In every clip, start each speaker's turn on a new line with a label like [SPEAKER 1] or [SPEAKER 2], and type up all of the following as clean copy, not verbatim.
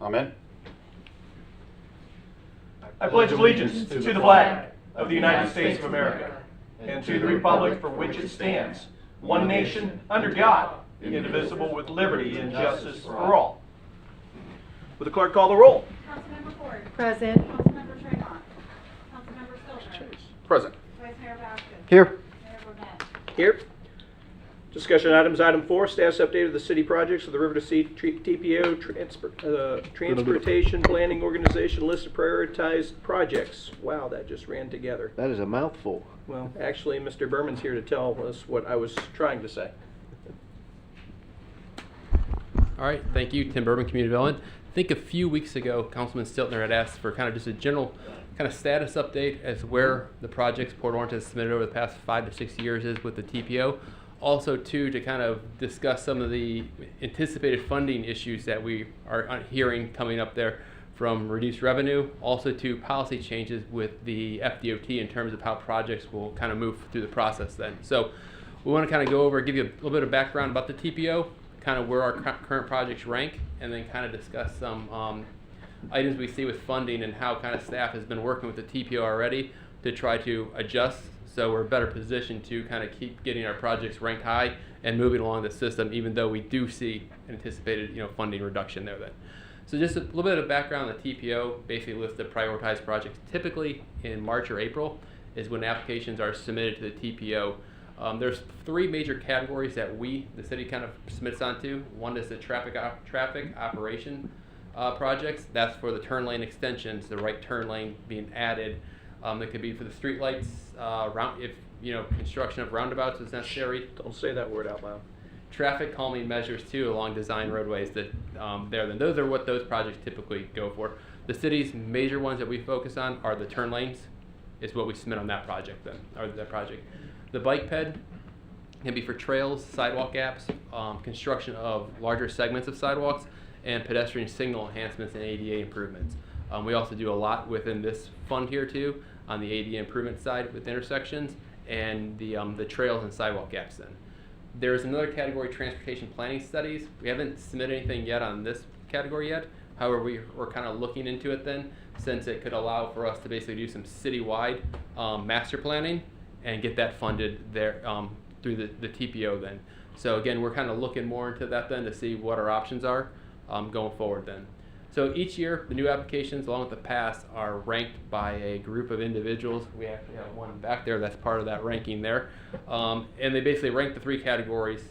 [SPEAKER 1] Amen.
[SPEAKER 2] I pledge allegiance to the flag of the United States of America and to the republic for which it stands, one nation, under God, indivisible, with liberty and justice for all. Will the clerk call the roll?
[SPEAKER 3] Councilmember Ford.
[SPEAKER 4] Present.
[SPEAKER 3] Councilmember Tremont. Councilmember Silver.
[SPEAKER 1] Present.
[SPEAKER 3] Vice Mayor Vasquez.
[SPEAKER 1] Here.
[SPEAKER 3] Mayor Burnett.
[SPEAKER 2] Here. Discussion items. Item 4, staff's update of the city projects of the River to Sea TPO Transportation Planning Organization list of prioritized projects. Wow, that just ran together.
[SPEAKER 5] That is a mouthful.
[SPEAKER 2] Well, actually, Mr. Berman's here to tell us what I was trying to say.
[SPEAKER 6] All right, thank you, Tim Berman, Community Development. I think a few weeks ago, Councilman Stiltner had asked for kind of just a general kind of status update as where the projects Port Orange has submitted over the past 5 to 6 years is with the TPO. Also, too, to kind of discuss some of the anticipated funding issues that we are hearing coming up there from reduced revenue, also to policy changes with the FDOT in terms of how projects will kind of move through the process then. So we want to kind of go over, give you a little bit of background about the TPO, kind of where our current projects rank, and then kind of discuss some items we see with funding and how kind of staff has been working with the TPO already to try to adjust so we're better positioned to kind of keep getting our projects ranked high and moving along the system, even though we do see anticipated funding reduction there then. So just a little bit of background on the TPO, basically lists the prioritized projects. Typically in March or April is when applications are submitted to the TPO. There's 3 major categories that the city kind of submits onto. One is the traffic operation projects. That's for the turn lane extensions, the right turn lane being added. That could be for the street lights, if construction of roundabouts is necessary.
[SPEAKER 2] Don't say that word out loud.
[SPEAKER 6] Traffic calming measures too along design roadways that then those are what those projects typically go for. The city's major ones that we focus on are the turn lanes, is what we submit on that project then, or that project. The bike ped can be for trails, sidewalk gaps, construction of larger segments of sidewalks, and pedestrian signal enhancements and ADA improvements. We also do a lot within this fund here too, on the ADA improvement side with intersections and the trails and sidewalk gaps then. There's another category, transportation planning studies. We haven't submitted anything yet on this category yet. However, we're kind of looking into it then, since it could allow for us to basically do some citywide master planning and get that funded there through the TPO then. So again, we're kind of looking more into that then to see what our options are going forward then. So each year, the new applications, along with the past, are ranked by a group of individuals. We actually have one back there that's part of that ranking there. And they basically rank the 3 categories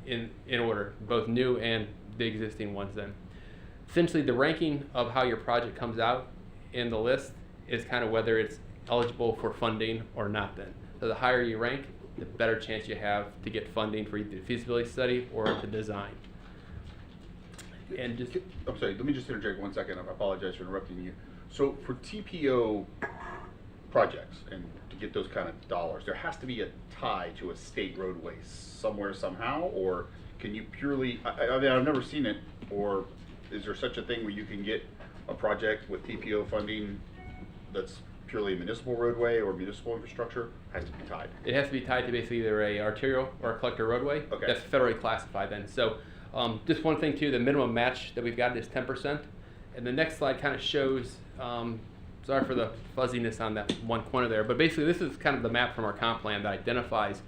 [SPEAKER 6] in order, both new and the existing ones then. Essentially, the ranking of how your project comes out in the list is kind of whether it's eligible for funding or not then. So the higher you rank, the better chance you have to get funding for either the feasibility study or the design. And
[SPEAKER 1] I'm sorry, let me just interject 1 second. I apologize for interrupting you. So for TPO projects and to get those kind of dollars, there has to be a tie to a state roadway somewhere, somehow, or can you purely, I mean, I've never seen it, or is there such a thing where you can get a project with TPO funding that's purely a municipal roadway or municipal infrastructure? Has to be tied.
[SPEAKER 6] it has to be tied to basically either a arterial or a collector roadway.
[SPEAKER 1] Okay.
[SPEAKER 6] That's federally classified then. So just one thing too, the minimum match that we've got is 10%. And the next slide kind of shows, sorry for the fuzziness on that one corner there, but basically this is kind of the map from our comp plan that identifies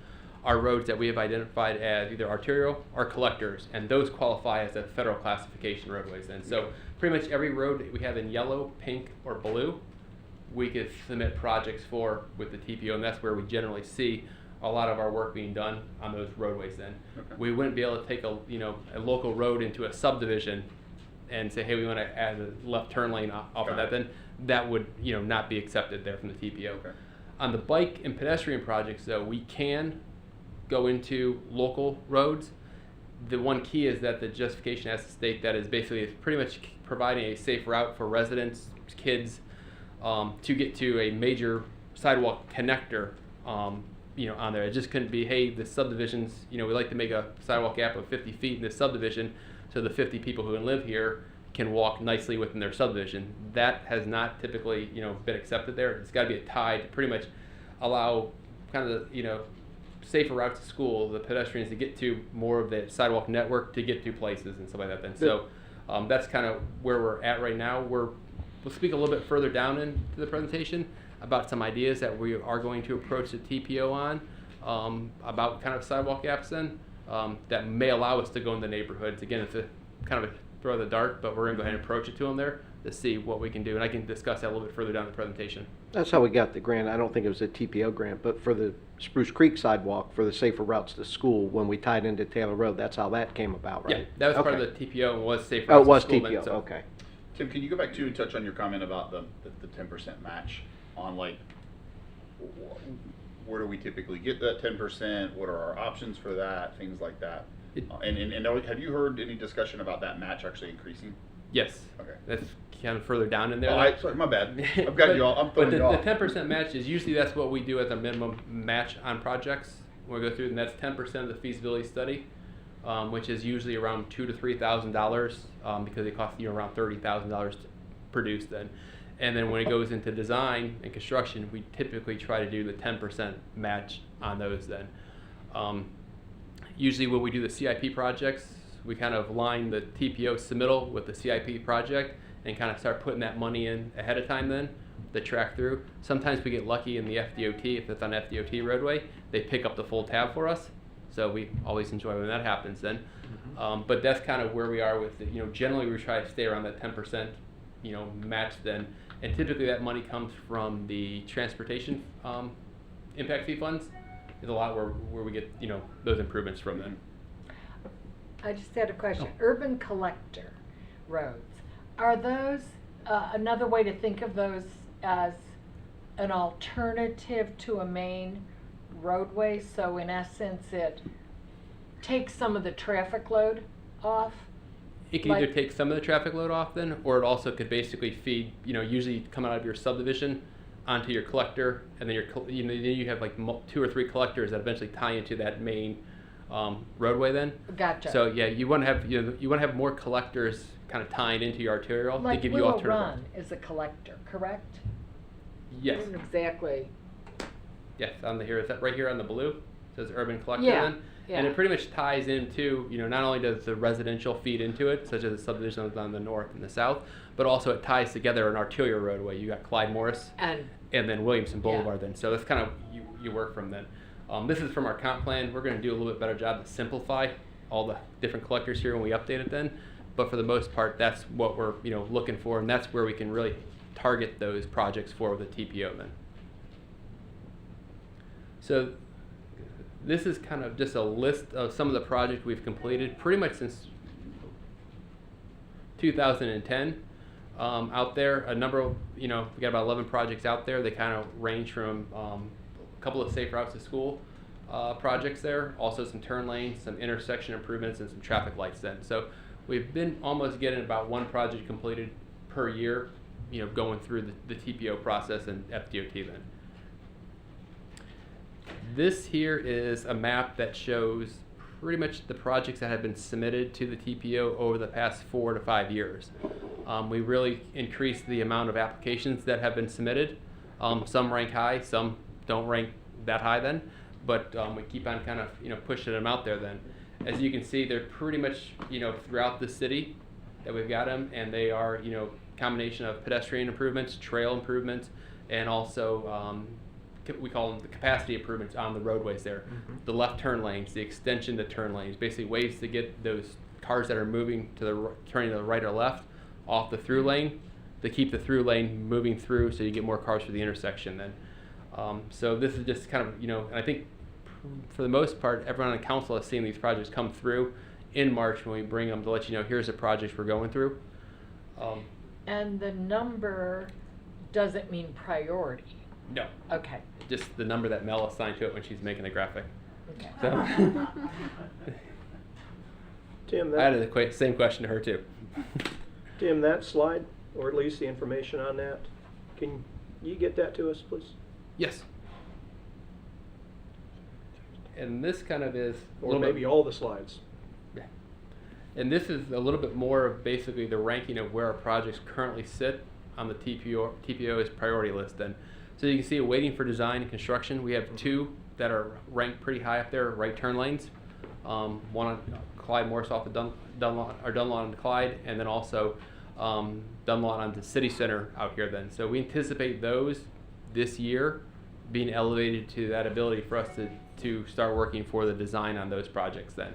[SPEAKER 6] our roads that we have identified as either arterial or collectors, and those qualify as a federal classification roadways then. So pretty much every road that we have in yellow, pink, or blue, we could submit projects for with the TPO, and that's where we generally see a lot of our work being done on those roadways then.
[SPEAKER 1] Okay.
[SPEAKER 6] We wouldn't be able to take a local road into a subdivision and say, hey, we want to add a left turn lane off of that, then that would not be accepted there from the TPO.
[SPEAKER 1] Okay.
[SPEAKER 6] On the bike and pedestrian projects though, we can go into local roads. The one key is that the justification has to state that is basically pretty much providing a safe route for residents, kids, to get to a major sidewalk connector on there. It just couldn't be, hey, the subdivisions, we'd like to make a sidewalk gap of 50 feet in this subdivision so the 50 people who live here can walk nicely within their subdivision. That has not typically, been accepted there. It's got to be a tie to pretty much allow kind of safer routes to school, the pedestrians to get to more of the sidewalk network to get to places and stuff like that then. So That's kind of where we're at right now. We'll speak a little bit further down into the presentation about some ideas that we are going to approach the TPO on, about kind of sidewalk gaps then, that may allow us to go in the neighborhoods. Again, it's a kind of a throw of the dart, but we're going to go ahead and approach it to them there to see what we can do. And I can discuss that a little bit further down the presentation.
[SPEAKER 4] That's how we got the grant. I don't think it was a TPO grant, but for the Spruce Creek sidewalk, for the safer routes to school, when we tied into Taylor Road, that's how that came about, right?
[SPEAKER 6] Yeah, that was part
[SPEAKER 4] Okay.
[SPEAKER 6] of the TPO and was safe.
[SPEAKER 4] Oh, it
[SPEAKER 6] routes to
[SPEAKER 4] was
[SPEAKER 6] school then,
[SPEAKER 4] TPO,
[SPEAKER 6] so-
[SPEAKER 4] okay.
[SPEAKER 1] Tim, can you go back to and touch on your comment about the 10% match on like, where do we typically get that 10%? What are our options for that? Things like that. And have you heard any discussion about that match actually increasing?
[SPEAKER 6] Yes.
[SPEAKER 1] Okay.
[SPEAKER 6] That's kind of further down in there.
[SPEAKER 1] Oh, sorry, my bad. I've got you all. I'm throwing
[SPEAKER 6] But
[SPEAKER 1] you off.
[SPEAKER 6] the 10% match is usually that's what we do as a minimum match on projects. When we go through, and that's 10% of the feasibility study, which is usually around $2,000 to $3,000, because it costs you around $30,000 to produce then. And then when it goes into design and construction, we typically try to do the 10% match on those then. Usually when we do the CIP projects, we kind of line the TPO submittal with the CIP project and kind of start putting that money in ahead of time then to track through. Sometimes we get lucky in the FDOT, if it's on FDOT roadway, they pick up the full tab for us. So we always enjoy when that happens then. But that's kind of where we are with it. You know, generally we try to stay around that 10%, you know, match then. And typically that money comes from the transportation impact fee funds. Is a lot where we get, you know, those improvements from them.
[SPEAKER 5] I just had a question. Urban collector roads, are those, another way to think of those as an alternative to a main roadway? So in essence, it takes some of the traffic load off?
[SPEAKER 6] It can either
[SPEAKER 5] Like-
[SPEAKER 6] take some of the traffic load off then, or it also could basically feed, you know, usually come out of your subdivision onto your collector, and then you know, then you have like 2 or 3 collectors that eventually tie into that main roadway then.
[SPEAKER 5] Gotcha.
[SPEAKER 6] So yeah, you want to have, you know, you want to have more collectors kind of tying into your arterial to
[SPEAKER 5] Like
[SPEAKER 6] give you
[SPEAKER 5] Willow
[SPEAKER 6] alternative.
[SPEAKER 5] Run is a collector, correct?
[SPEAKER 6] Yes.
[SPEAKER 5] Isn't exactly.
[SPEAKER 6] Yes, on the here, is that right here on the blue? It says urban collector
[SPEAKER 5] Yeah,
[SPEAKER 6] then? And
[SPEAKER 5] yeah.
[SPEAKER 6] it pretty much ties into, you know, not only does the residential feed into it, such as the subdivisions on the north and the south, but also it ties together an arterial roadway. You got Clyde Morris
[SPEAKER 5] And
[SPEAKER 6] and then Williamson Boulevard then. So that's kind of, you work from then. This is from our comp plan. We're going to do a little bit better job to simplify all the different collectors here when we update it then. But for the most part, that's what we're, you know, looking for, and that's where we can really target those projects for the TPO then. So this is kind of just a list of some of the projects we've completed pretty much since 2010. Out there, a number of, you know, we got about 11 projects out there. They kind of range from a couple of safe routes to school projects there, also some turn lanes, some intersection improvements, and some traffic lights then. So we've been almost getting about 1 project completed per year, you know, going through the TPO process and FDOT then. This here is a map that shows pretty much the projects that have been submitted to the TPO over the past 4 to 5 years. We really increased the amount of applications that have been submitted. Some rank high, some don't rank that high then, but we keep on kind of, you know, pushing them out there then. As you can see, they're pretty much, you know, throughout the city that we've got them, and they are, you know, combination of pedestrian improvements, trail improvements, and also we call them the capacity improvements on the roadways there. The left turn lanes, the extension to turn lanes, basically ways to get those cars that are moving to the turning to the right or left off the through lane, to keep the through lane moving through so you get more cars for the intersection then. So this is just kind of, you know, and I think for the most part, everyone on council has seen these projects come through in March when we bring them to let you know, here's the projects we're going through.
[SPEAKER 5] and the number doesn't mean priority.
[SPEAKER 6] No,
[SPEAKER 5] Okay.
[SPEAKER 6] just the number that Mel assigned to it when she's making the graphic.
[SPEAKER 5] Okay.
[SPEAKER 6] So
[SPEAKER 4] Tim,
[SPEAKER 6] I had
[SPEAKER 4] that,
[SPEAKER 6] the same question to her too.
[SPEAKER 4] Tim, that slide, or at least the information on that, can you get that to us, please?
[SPEAKER 6] Yes. And this kind of is a
[SPEAKER 4] Or
[SPEAKER 6] little
[SPEAKER 4] maybe
[SPEAKER 6] bit,
[SPEAKER 4] all the slides.
[SPEAKER 6] yeah. And this is a little bit more of basically the ranking of where our projects currently sit on the TPO's priority list then. So you can see waiting for design and construction, we have 2 that are ranked pretty high up there, right turn lanes. one on Clyde Morris off of Dunlawton and Clyde, and then also Dunlawton on the city center out here then. So we anticipate those this year being elevated to that ability for us to start working for the design on those projects then.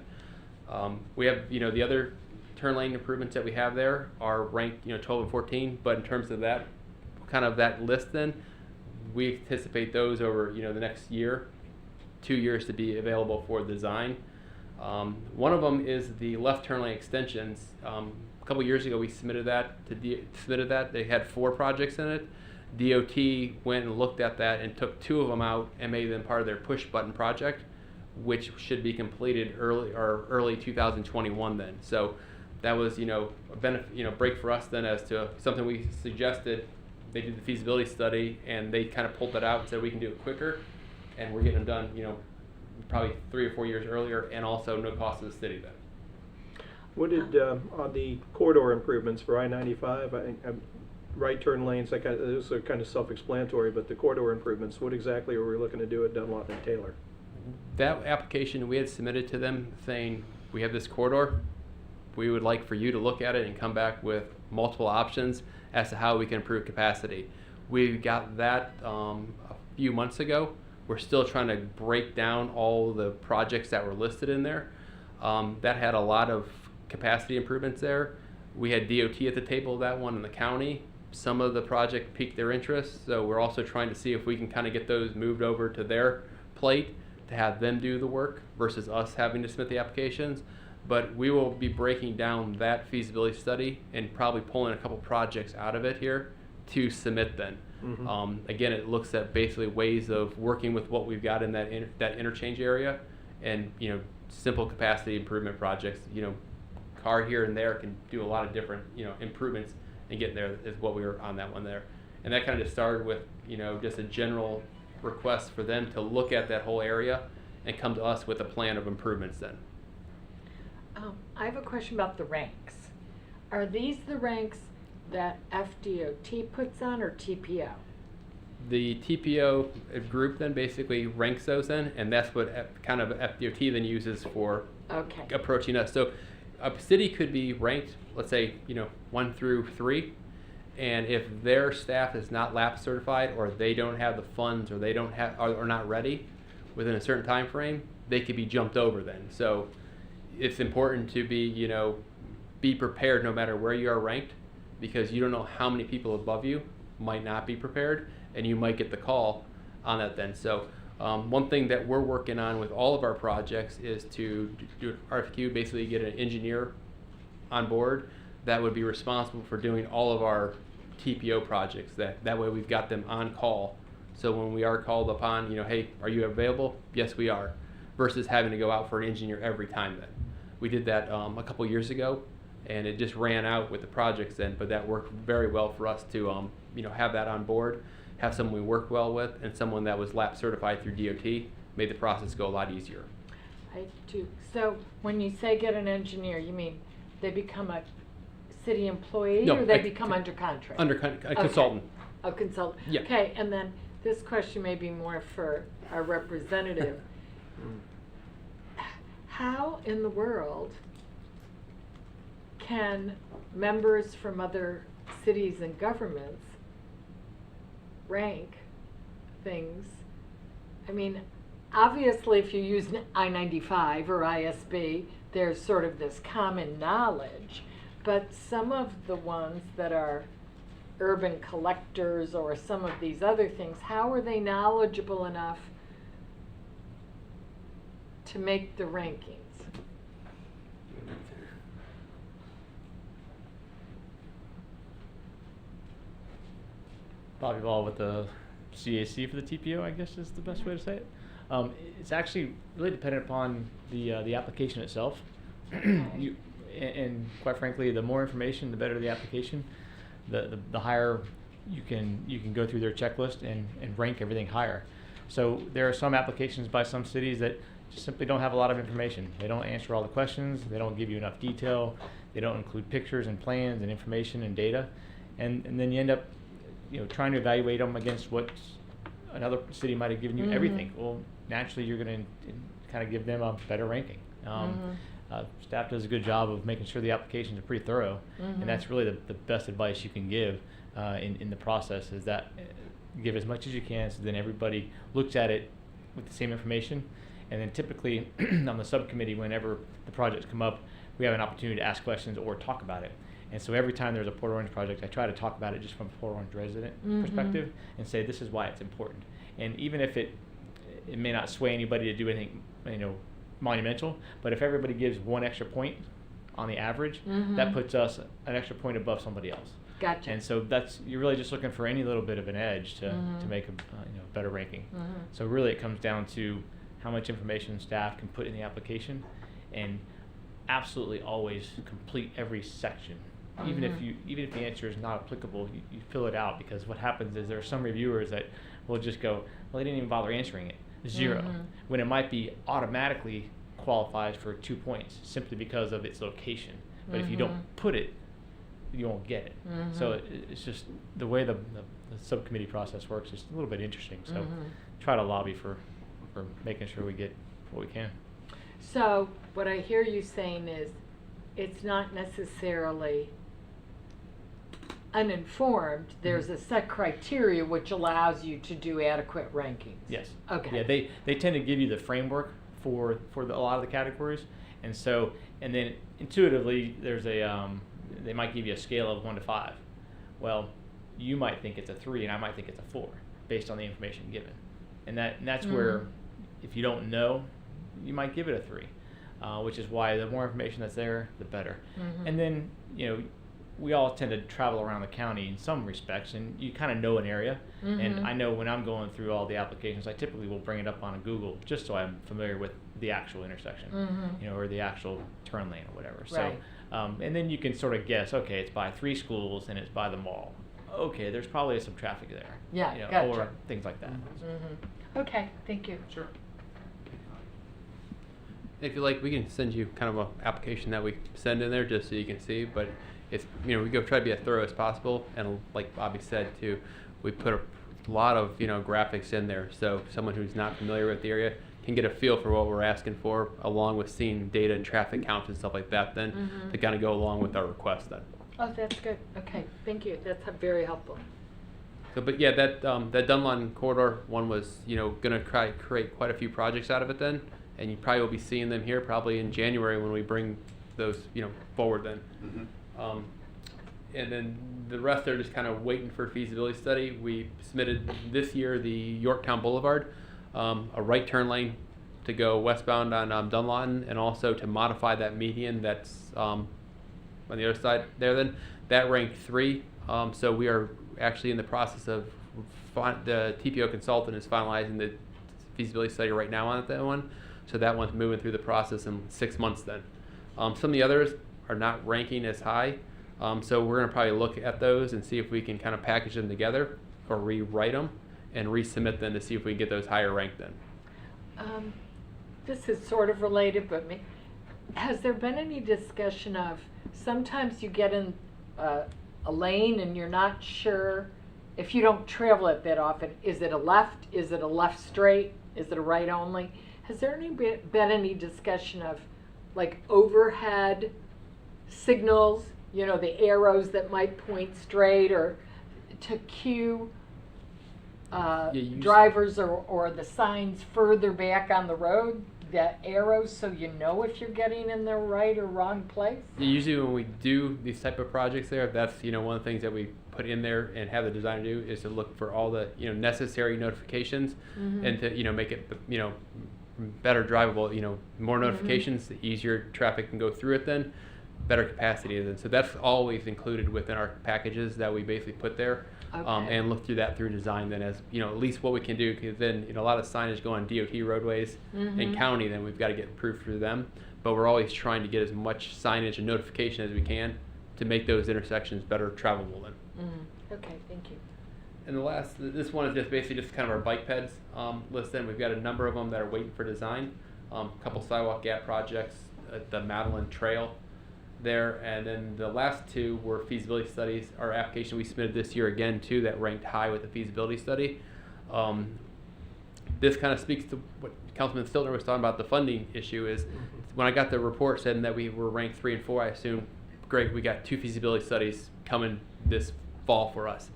[SPEAKER 6] We have, the other turn lane improvements that we have there are ranked, 12 and 14, but in terms of that, kind of that list then, we anticipate those over, the next year, 2 years to be available for design. One of them is the left turn lane extensions. A couple years ago, we submitted that They had 4 projects in it. DOT went and looked at that and took 2 of them out and made them part of their push button project, which should be completed early 2021 then. So that was, a benefit, break for us then as to something we suggested. They did the feasibility study and they kind of pulled that out and said we can do it quicker, and we're getting them done, probably 3 or 4 years earlier, and also no cost to the city then.
[SPEAKER 2] What did, on the corridor improvements for I-95, right turn lanes, those are kind of self-explanatory, but the corridor improvements, what exactly are we looking to do at Dunlawton and Taylor?
[SPEAKER 6] That application we had submitted to them saying, we have this corridor, we would like for you to look at it and come back with multiple options as to how we can improve capacity. We got that a few months ago. We're still trying to break down all the projects that were listed in there. That had a lot of capacity improvements there. We had DOT at the table of that one in the county. Some of the project piqued their interest, so we're also trying to see if we can kind of get those moved over to their plate to have them do the work versus us having to submit the applications. But we will be breaking down that feasibility study and probably pulling a couple projects out of it here to submit then. Mm-hmm. Again, it looks at basically ways of working with what we've got in that interchange area, and simple capacity improvement projects. Car here and there can do a lot of different improvements, and getting there is what we were on that one there. And that kind of just started with just a general request for them to look at that whole area and come to us with a plan of improvements then.
[SPEAKER 5] I have a question about the ranks. Are these the ranks that FDOT puts on, or TPO?
[SPEAKER 6] The TPO group then basically ranks those in, and that's what kind of FDOT then uses for approaching us. So a city could be ranked, let's say, 1 through 3, and if their staff is not LAP certified, or they don't have the funds, or they don't have, or not ready within a certain time frame, they could be jumped over then. So it's important to be prepared no matter where you are ranked, because you don't know how many people above you might not be prepared, and you might get the call on that then. So one thing that we're working on with all of our projects is to do an RFQ, basically get an engineer on board that would be responsible for doing all of our TPO projects. That way we've got them on call. So when we are called upon, hey, are you available? Yes, we are. Versus having to go out for an engineer every time then. We did that a couple years ago, and it just ran out with the projects then, but that worked very well for us to have that on board, have someone we work well with, and someone that was LAP certified through DOT, made the process go a lot easier.
[SPEAKER 5] I do. So when you say get an engineer, you mean they become a city employee,
[SPEAKER 6] No,
[SPEAKER 5] or they become under contract?
[SPEAKER 6] A consultant.
[SPEAKER 5] A consultant.
[SPEAKER 6] Yeah.
[SPEAKER 5] Okay, and then this question may be more for our representative. How in the world can members from other cities and governments rank things? I mean, obviously if you use I-95 or ISB, there's sort of this common knowledge, but some of the ones that are urban collectors or some of these other things, how are they knowledgeable enough to make the rankings?
[SPEAKER 7] Bobby Ball with the CAC for the TPO, I guess is the best way to say it. It's actually really dependent upon the application itself. And quite frankly, the more information, the better the application. The higher you can go through their checklist and rank everything higher. So there are some applications by some cities that just simply don't have a lot of information. They don't answer all the questions. They don't give you enough detail. They don't include pictures and plans and information and data. And then you end up trying to evaluate them against what another city might have given you everything. Well, naturally you're going to kind of give them a better ranking. Staff does a good job of making sure the applications are pretty thorough, and that's really the best advice you can give in the process, is that give as much as you can, so then everybody looks at it with the same information. And then typically on the subcommittee, whenever the projects come up, we have an opportunity to ask questions or talk about it. And so every time there's a Port Orange project, I try to talk about it just from a Port Orange resident perspective and say this is why it's important. And even if it may not sway anybody to do anything, monumental, but if everybody gives one extra point on the average, that puts us an extra point above somebody else.
[SPEAKER 5] Gotcha.
[SPEAKER 7] And so you're really just looking for any little bit of an edge to make a better ranking. So really it comes down to how much information staff can put in the application, and absolutely always complete every section. Even if the answer is not applicable, you fill it out, because what happens is there are some reviewers that will just go, well, they didn't even bother answering it, 0, when it might be automatically qualifies for 2 points simply because of its location. But if you don't put it, you won't get it. So it's just the way the subcommittee process works is a little bit interesting. So try to lobby for making sure we get what we can.
[SPEAKER 5] So what I hear you saying is it's not necessarily uninformed. There's a set criteria which allows you to do adequate rankings.
[SPEAKER 7] Yes.
[SPEAKER 5] Okay.
[SPEAKER 7] Yeah, they tend to give you the framework for a lot of the categories, and then intuitively there's they might give you a scale of 1 to 5. Well, you might think it's a 3, and I might think it's a 4 based on the information given, and that's where if you don't know, you might give it a 3, which is why the more information that's there, the better. And then we all tend to travel around the county in some respects, and you kind of know an area. And I know when I'm going through all the applications, I typically will bring it up on Google just so I'm familiar with the actual intersection, or the actual turn lane or whatever.
[SPEAKER 5] Right.
[SPEAKER 7] So, and then you can sort of guess, okay, it's by 3 schools and it's by the mall. Okay, there's probably some traffic there.
[SPEAKER 5] Yeah, gotcha.
[SPEAKER 7] Or things like that.
[SPEAKER 5] Okay, thank you.
[SPEAKER 7] Sure.
[SPEAKER 6] If you like, we can send you kind of an application that we send in there just so you can see, but it's, we go try to be as thorough as possible, and like Bobby said too, we put a lot of, graphics in there, so someone who's not familiar with the area can get a feel for what we're asking for, along with seeing data and traffic counts and stuff like that then, to kind of go along with our request then.
[SPEAKER 5] Oh, that's good. Okay, thank you. That's very helpful.
[SPEAKER 6] So, but yeah, that Dunlon corridor one was, gonna create quite a few projects out of it then, and you probably will be seeing them here probably in January when we bring those, forward then. And then the rest are just kind of waiting for a feasibility study. We submitted this year the Yorktown Boulevard, a right turn lane to go westbound on Dunlawton, and also to modify that median that's on the other side there then. That ranked 3. So we are actually in the process of, the TPO consultant is finalizing the feasibility study right now on that one. So that one's moving through the process in 6 months then. Some of the others are not ranking as high. So we're going to probably look at those and see if we can kind of package them together or rewrite them and resubmit them to see if we can get those higher ranked then.
[SPEAKER 5] This is sort of related, but has there been any discussion of, sometimes you get in a lane and you're not sure, if you don't travel it that often, is it a left, is it a left straight, is it a right only? Has there been any discussion of like overhead signals, the arrows that might point straight, or to cue drivers or the signs further back on the road, the arrows, so you know if you're getting in the right or wrong place?
[SPEAKER 6] Usually when we do these type of projects there, that's one of the things that we put in there and have the designer do is to look for all the necessary notifications and to make it better drivable. More notifications, the easier traffic can go through it then, better capacity then. So that's always included within our packages that we basically put there.
[SPEAKER 5] Okay.
[SPEAKER 6] And look through that through design then as at least what we can do, because then a lot of signage go on DOT roadways and county, then we've got to get approved through them, but we're always trying to get as much signage and notification as we can to make those intersections better travelable then.
[SPEAKER 5] Okay, thank you.
[SPEAKER 6] And the last, this one is just basically just kind of our bike peds list. Then we've got a number of them that are waiting for design. A couple sidewalk gap projects at the Madeline Trail there, and then the last 2 were feasibility studies. Our application we submitted this year again too, that ranked high with the feasibility study. This kind of speaks to what Councilman Stiltner was talking about. The funding issue is when I got the report saying that we were ranked 3 and 4, I assumed, great, we got 2 feasibility studies coming this fall for us.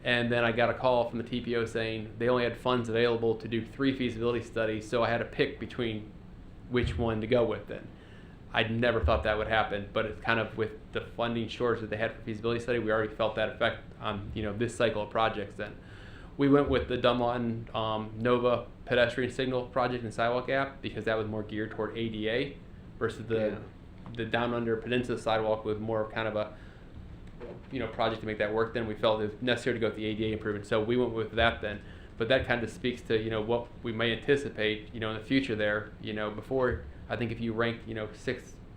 [SPEAKER 6] And then I got a call from the TPO saying they only had funds available to do 3 feasibility studies, so I had to pick between which one to go with then. I never thought that would happen, but it's kind of with the funding shortage that they had for feasibility study, we already felt that effect on this cycle of projects then. We went with the Dunlawton Nova pedestrian signal project and sidewalk app because that was more geared toward ADA versus the Down Under Peninsula sidewalk was more kind of a project to make that work. Then we felt it was necessary to go with the ADA improvement, so we went with that then. But that kind of speaks to what we may anticipate in the future there. Before, I think if you rank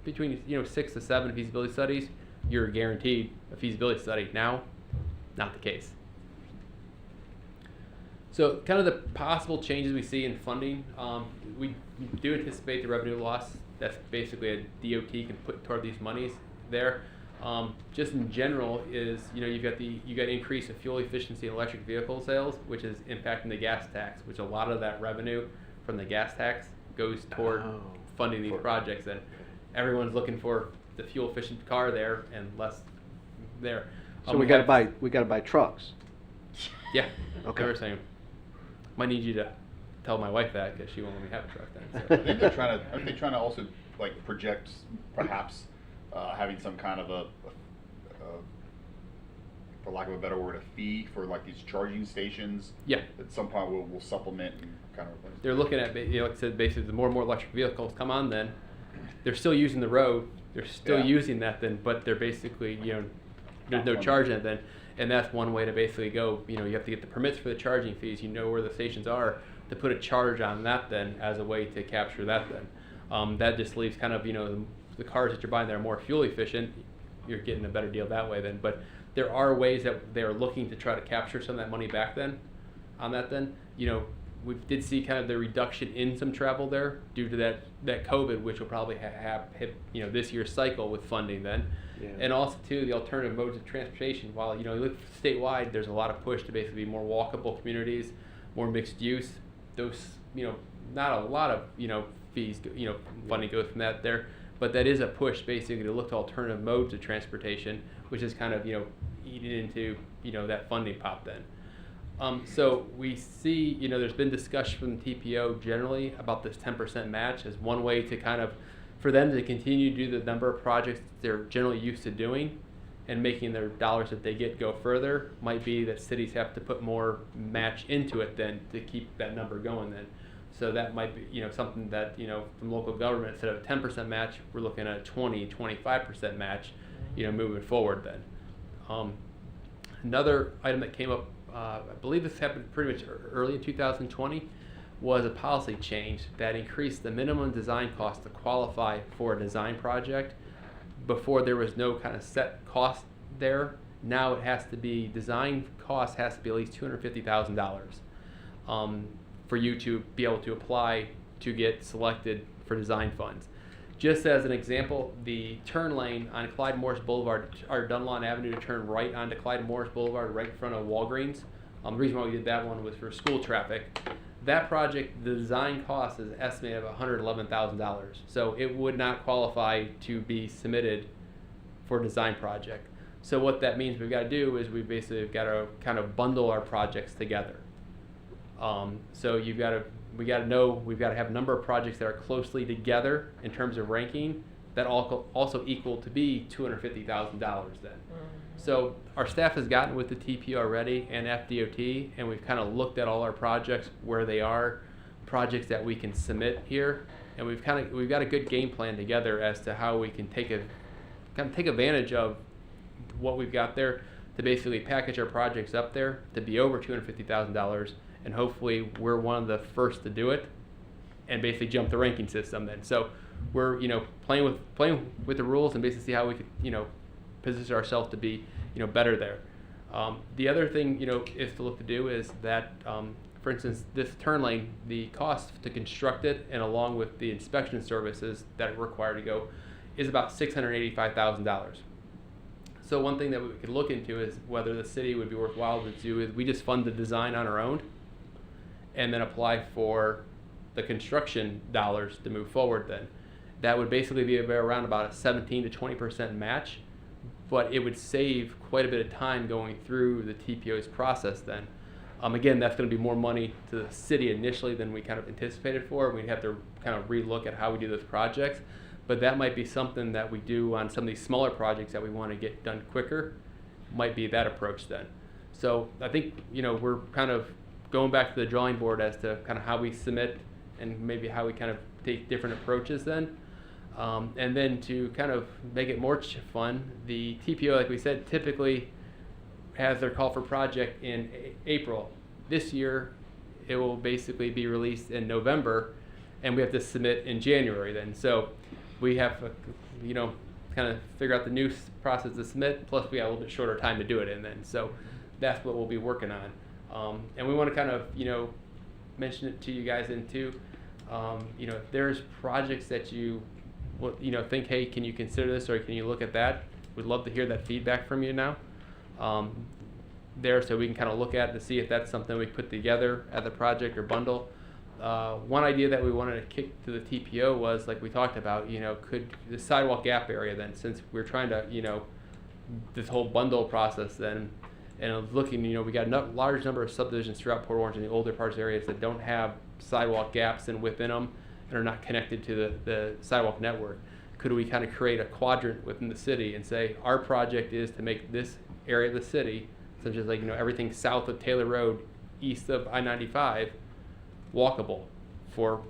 [SPEAKER 6] between 6 to 7 feasibility studies, you're guaranteed a feasibility study. Now, not the case. So kind of the possible changes we see in funding, we do anticipate the revenue loss. That's basically a DOT can put toward these monies there. Just in general is, you got increase of fuel efficiency in electric vehicle sales, which is impacting the gas tax, which a lot of that revenue from the gas tax goes toward funding these projects, and everyone's looking for the fuel efficient car there and less there.
[SPEAKER 4] So we gotta buy trucks.
[SPEAKER 6] Yeah.
[SPEAKER 4] Okay.
[SPEAKER 6] They were saying, might need you to tell my wife that because she won't let me have a truck then.
[SPEAKER 1] I
[SPEAKER 6] So.
[SPEAKER 1] think aren't they trying to also like project perhaps having some kind of a, for lack of a better word, a fee for like these charging stations?
[SPEAKER 6] Yeah.
[SPEAKER 1] At some point will supplement and kind of replace.
[SPEAKER 6] They're looking at, like I said, basically the more and more electric vehicles come on then, they're still using the road, they're still
[SPEAKER 1] Yeah.
[SPEAKER 6] using that then, but they're basically, there's no charging it then. And that's one way to basically go, you have to get the permits for the charging fees, where the stations are, to put a charge on that then as a way to capture that then. That just leaves kind of, the cars that you're buying that are more fuel efficient, you're getting a better deal that way then. But there are ways that they're looking to try to capture some of that money back then, on that then. We did see kind of the reduction in some travel there due to that COVID, which will probably have hit, this year's cycle with funding then.
[SPEAKER 4] Yeah.
[SPEAKER 6] And also too, the alternative modes of transportation. While, you look statewide, there's a lot of push to basically be more walkable communities, more mixed use. Those, not a lot of, fees, funding goes from that there. But that is a push basically to look to alternative modes of transportation, which is kind of, eating into, that funding pop then. So we see, there's been discussion from the TPO generally about this 10% match as one way to kind of, for them to continue to do the number of projects they're generally used to doing and making their dollars that they get go further. Might be that cities have to put more match into it then to keep that number going then. So that might be, something that, from local government, instead of a 10% match, we're looking at a 25% match, moving forward then. Another item that came up, I believe this happened pretty much early in 2020, was a policy change that increased the minimum design cost to qualify for a design project. Before there was no kind of set cost there. Now it has to be, design cost has to be at least $250,000 for you to be able to apply to get selected for design funds. Just as an example, the turn lane on Clyde Morris Boulevard, or Dunlawton Avenue to turn right onto Clyde Morris Boulevard, right in front of Walgreens. The reason why we did that one was for school traffic. That project, the design cost is estimated at $111,000. So it would not qualify to be submitted for a design project. So what that means we've got to do is we basically got to kind of bundle our projects together. So we got to know we've got to have a number of projects that are closely together in terms of ranking that also equal to be $250,000 then. So our staff has gotten with the TPO already and FDOT, and we've kind of looked at all our projects, where they are, projects that we can submit here, and we've got a good game plan together as to how we can take advantage of what we've got there to basically package our projects up there to be over $250,000, and hopefully we're one of the first to do it and basically jump the ranking system then. So we're playing with the rules and basically see how we could position ourselves to be better there. The other thing is to look to do is that for instance, this turn lane, the cost to construct it and along with the inspection services that are required to go is about $685,000. So one thing that we could look into is whether the city would be worthwhile to do is we just fund the design on our own and then apply for the construction dollars to move forward then. that would basically be around about a 17 to 20% match, but it would save quite a bit of time going through the TPO's process then. Again, that's going to be more money to the city initially than we kind of anticipated for. We'd have to kind of relook at how we do those projects, but that might be something that we do on some of these smaller projects that we want to get done quicker, might be that approach then. So I think, we're kind of going back to the drawing board as to kind of how we submit and maybe how we kind of take different approaches then. And then to kind of make it more fun, the TPO, like we said, typically has their call for project in April. This year, it will basically be released in November, and we have to submit in January then. So we have to, kind of figure out the new process to submit, plus we have a little bit shorter time to do it in then. So that's what we'll be working on. And we want to kind of, mention it to you guys in too. If there's projects that you think, hey, can you consider this or can you look at that? We'd love to hear that feedback from you now. So we can kind of look at it to see if that's something we put together as a project or bundle. One idea that we wanted to kick to the TPO was, like we talked about, could the sidewalk gap area then, since we're trying to, this whole bundle process then, and I was looking, we got a large number of subdivisions throughout Port Orange in the older parts areas that don't have sidewalk gaps within them and are not connected to the sidewalk network. Could we kind of create a quadrant within the city and say our project is to make this area of the city, such as everything south of Taylor Road, east of I-95, walkable for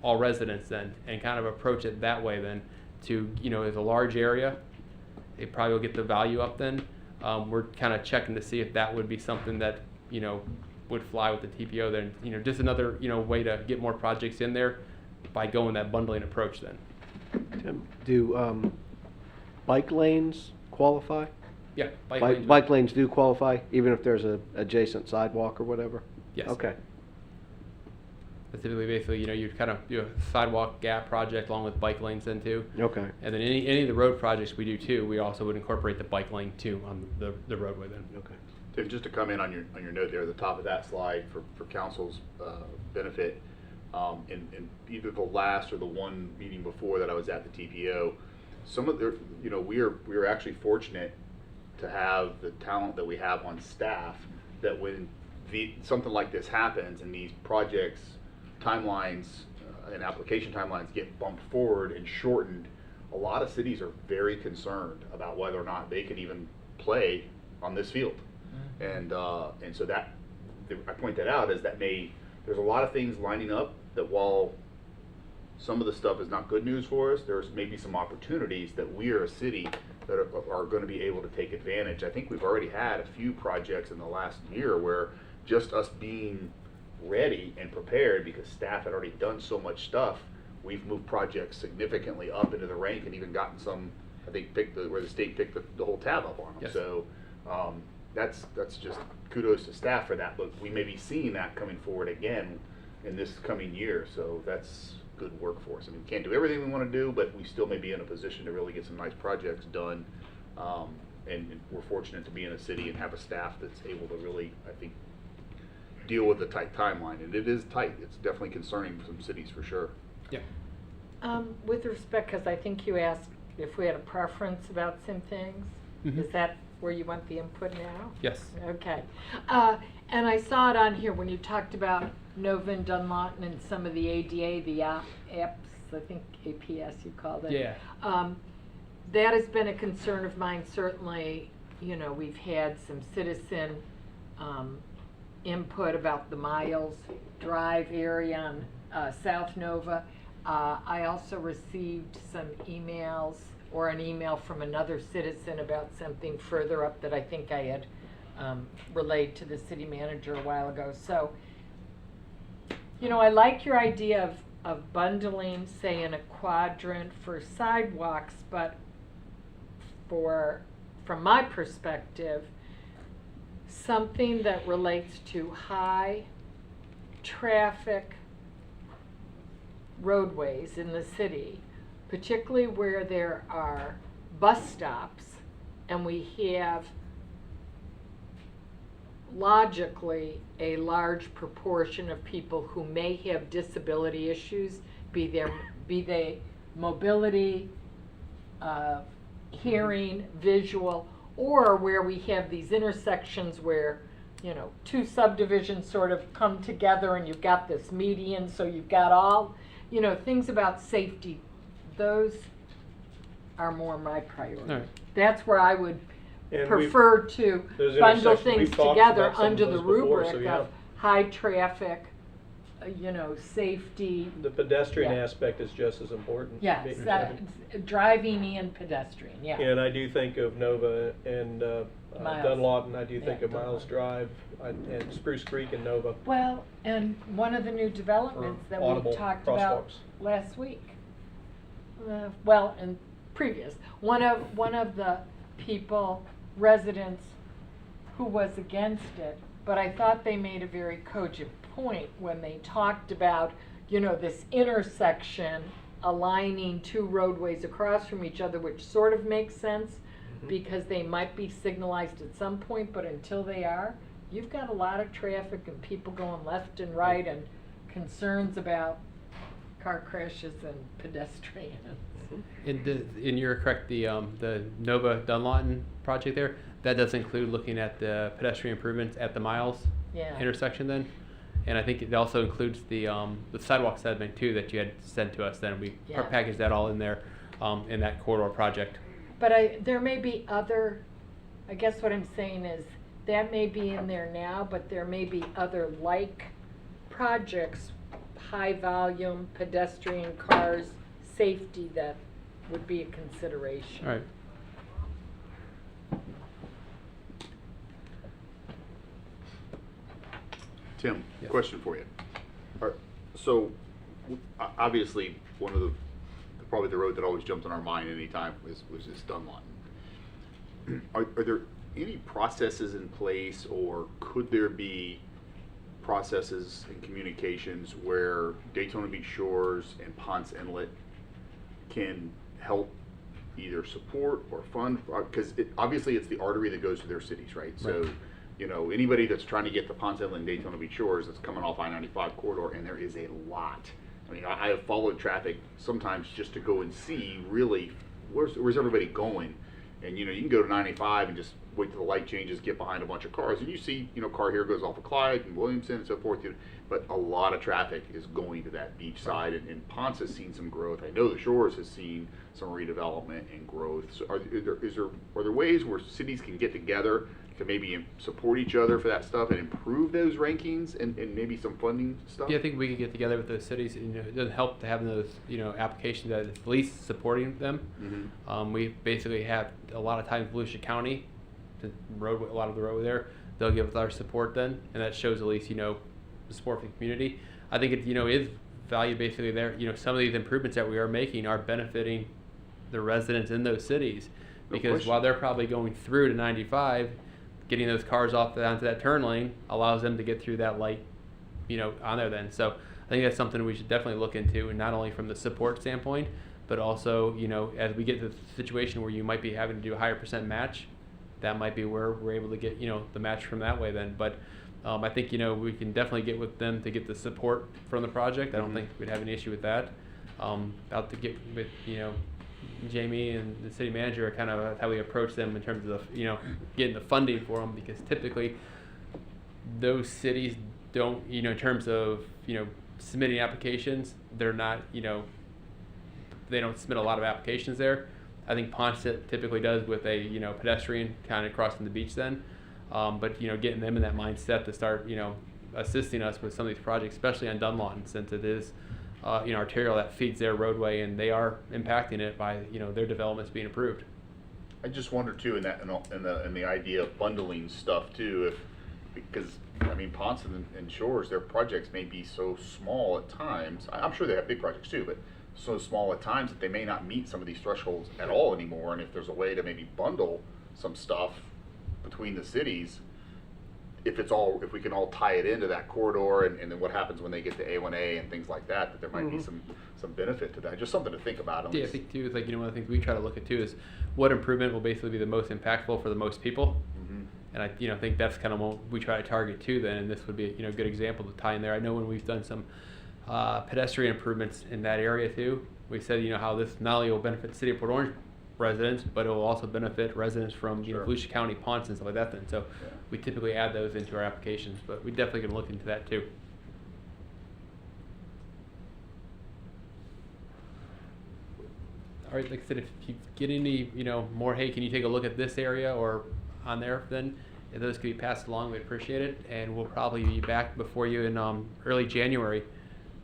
[SPEAKER 6] all residents then, and kind of approach it that way then. To as a large area, it probably will get the value up then. We're kind of checking to see if that would be something that would fly with the TPO then. Just another way to get more projects in there by going that bundling approach then.
[SPEAKER 4] Tim, do bike lanes qualify?
[SPEAKER 6] Yeah, lanes.
[SPEAKER 4] Bike lanes do qualify, even if there's a adjacent sidewalk or whatever?
[SPEAKER 6] Yes.
[SPEAKER 4] Okay.
[SPEAKER 6] That's typically, basically, you kind of do a sidewalk gap project along with bike lanes then too.
[SPEAKER 4] Okay.
[SPEAKER 6] And then any of the road projects we do too, we also would incorporate the bike lane too on the roadway then.
[SPEAKER 4] Okay.
[SPEAKER 1] Tim, just to come in on your note there, at the top of that slide for council's benefit, in either the last or the one meeting before that I was at the TPO, some of the, we are actually fortunate to have the talent that we have on staff, that when something like this happens and these projects timelines and application timelines get bumped forward and shortened, a lot of cities are very concerned about whether or not they can even play on this field. And so that, I point that out, is that there's a lot of things lining up that, while some of the stuff is not good news for us, there's maybe some opportunities that we are a city that are going to be able to take advantage. I think we've already had a few projects in the last year where just us being ready and prepared, because staff had already done so much stuff, we've moved projects significantly up into the rank and even gotten some, I think, where the state picked the whole tab up on them.
[SPEAKER 6] Yes.
[SPEAKER 1] So that's just kudos to staff for that, but we may be seeing that coming forward again in this coming year, so that's good work for us. I mean, we can't do everything we want to do, but we still may be in a position to really get some nice projects done, and we're fortunate to be in a city and have a staff that's able to really, I think, deal with the tight timeline. And it is tight. It's definitely concerning for some cities for sure.
[SPEAKER 6] Yeah.
[SPEAKER 5] With respect, because I think you asked if we had a preference about some things.
[SPEAKER 6] Mhm.
[SPEAKER 5] Is that where you want the input now?
[SPEAKER 6] Yes.
[SPEAKER 5] Okay. And I saw it on here when you talked about Nova and Dunlawton and some of the ADA, the apps, I think APS you called it.
[SPEAKER 6] Yeah.
[SPEAKER 5] That has been a concern of mine, certainly. We've had some citizen input about the Miles Drive area on South Nova. I also received some emails, or an email from another citizen about something further up that I think I had relayed to the city manager a while ago. So, I like your idea of bundling, say, in a quadrant for sidewalks, but from my perspective, something that relates to high traffic roadways in the city, particularly where there are bus stops and we have logically a large proportion of people who may have disability issues, be they mobility, hearing, visual, or where we have these intersections where, you know, two subdivisions sort of come together and you've got this median, so you've got all, you know, things about safety. Those are more my priority.
[SPEAKER 6] All right.
[SPEAKER 5] That's where I would
[SPEAKER 2] And
[SPEAKER 5] prefer to
[SPEAKER 2] those
[SPEAKER 5] bundle
[SPEAKER 2] intersections,
[SPEAKER 5] things
[SPEAKER 2] we've talked
[SPEAKER 5] together
[SPEAKER 2] about some of
[SPEAKER 5] under the
[SPEAKER 2] those before,
[SPEAKER 5] rubric
[SPEAKER 2] so yeah.
[SPEAKER 5] of high traffic, you know, safety.
[SPEAKER 2] The pedestrian
[SPEAKER 5] Yeah.
[SPEAKER 2] aspect is just as important.
[SPEAKER 5] Yes, driving and pedestrian, yeah.
[SPEAKER 2] And I do think of Nova and
[SPEAKER 5] Miles.
[SPEAKER 2] Dunlawton, I do think
[SPEAKER 5] Yeah,
[SPEAKER 2] of Miles
[SPEAKER 5] Dunlawton.
[SPEAKER 2] Drive, and Spruce Creek and Nova.
[SPEAKER 5] Well, and one of the new developments that we
[SPEAKER 2] audible
[SPEAKER 5] talked about
[SPEAKER 2] crosswalks.
[SPEAKER 5] last week. Well, and previous, one of the people, residents, who was against it, but I thought they made a very cogent point when they talked about, you know, this intersection aligning two roadways across from each other, which sort of makes sense because they might be signalized at some point, but until they are, you've got a lot of traffic and people going left and right and concerns about car crashes and pedestrians.
[SPEAKER 6] And you're correct, the Nova Dunlawton project there, that does include looking at the pedestrian improvements at the Miles
[SPEAKER 5] Yeah.
[SPEAKER 6] intersection then. And I think it also includes the sidewalk segment too that you had sent to us then. We
[SPEAKER 5] Yeah.
[SPEAKER 6] packaged that all in there, in that corridor project.
[SPEAKER 5] But there may be other, I guess what I'm saying is, that may be in there now, but there may be other like projects, high volume, pedestrian cars, safety that would be a consideration.
[SPEAKER 6] All right.
[SPEAKER 1] Tim,
[SPEAKER 6] Yeah.
[SPEAKER 1] question for you. So, obviously, one of probably the road that always jumped on our mind anytime was this Dunlawton. Are there any processes in place, or could there be processes and communications where Daytona Beach Shores and Ponce Inlet can help either support or fund, because obviously it's the artery that goes to their cities, right? So, you know, anybody that's trying to get to Ponce Inlet and Daytona Beach Shores that's coming off I-95 corridor, and there is a lot. I mean, I have followed traffic sometimes just to go and see really where's everybody going. And, you know, you can go to 95 and just wait till the light changes, get behind a bunch of cars, and you see, you know, car here goes off of Clyde and Williamson and so forth. But a lot of traffic is going to that beach side, and Ponce has seen some growth. I know the Shores has seen some redevelopment and growth. So are there ways where cities can get together to maybe support each other for that stuff and improve those rankings and maybe some funding stuff?
[SPEAKER 6] Yeah, I think we could get together with those cities. You know, it doesn't help to have those, you know, applications that is at least supporting them.
[SPEAKER 1] Mhm.
[SPEAKER 6] We basically have a lot of times Volusia County, a lot of the road there, they'll give us our support then, and that shows at least, you know, the support for the community. I think it, you know, is value basically there. You know, some of these improvements that we are making are benefiting the residents in those cities,
[SPEAKER 1] No
[SPEAKER 6] because
[SPEAKER 1] question.
[SPEAKER 6] while they're probably going through to 95, getting those cars off onto that turn lane allows them to get through that light, you know, on there then. So I think that's something we should definitely look into, and not only from the support standpoint, but also, you know, as we get to the situation where you might be having to do a higher percent match, that might be where we're able to get, you know, the match from that way then. But I think, you know, we can definitely get with them to get the support from the project. I don't think we'd have an issue with that. About to get with, you know, Jamie and the city manager, kind of how we approach them in terms of, you know, getting the funding for them, because typically those cities don't, you know, in terms of, you know, submitting applications, they're not, you know, they don't submit a lot of applications there. I think Ponce typically does with a, you know, pedestrian kind of crossing the beach then. But, you know, getting them in that mindset to start, you know, assisting us with some of these projects, especially on Dunlawton, since it is, you know, arterial that feeds their roadway, and they are impacting it by, you know, their developments being approved.
[SPEAKER 1] I just wonder too, in the idea of bundling stuff too, because I mean Ponce and Shores, their projects may be so small at times. I'm sure they have big projects too, but so small at times that they may not meet some of these thresholds at all anymore. And if there's a way to maybe bundle some stuff between the cities, if we can all tie it into that corridor, and then what happens when they get to A1A and things like that, that there might be some benefit to that. Just something to think about.
[SPEAKER 6] Yeah, I think too, is like, you know, one of the things we try to look at too is what improvement will basically be the most impactful for the most people. And I, you know, think that's kind of what we try to target too then, and this would be, you know, a good example to tie in there. I know when we've done some pedestrian improvements in that area too. We said, how this not only will benefit the city of Port Orange residents, but it will also benefit residents from
[SPEAKER 1] Sure.
[SPEAKER 6] Volusia County, Ponce, and stuff like that. Then, so we typically add those into our applications, but we definitely can look into that too. All right, like I said, if you get any, more, hey, can you take a look at this area or on there, then if those could be passed along, we'd appreciate it. And we'll probably be back before you in early January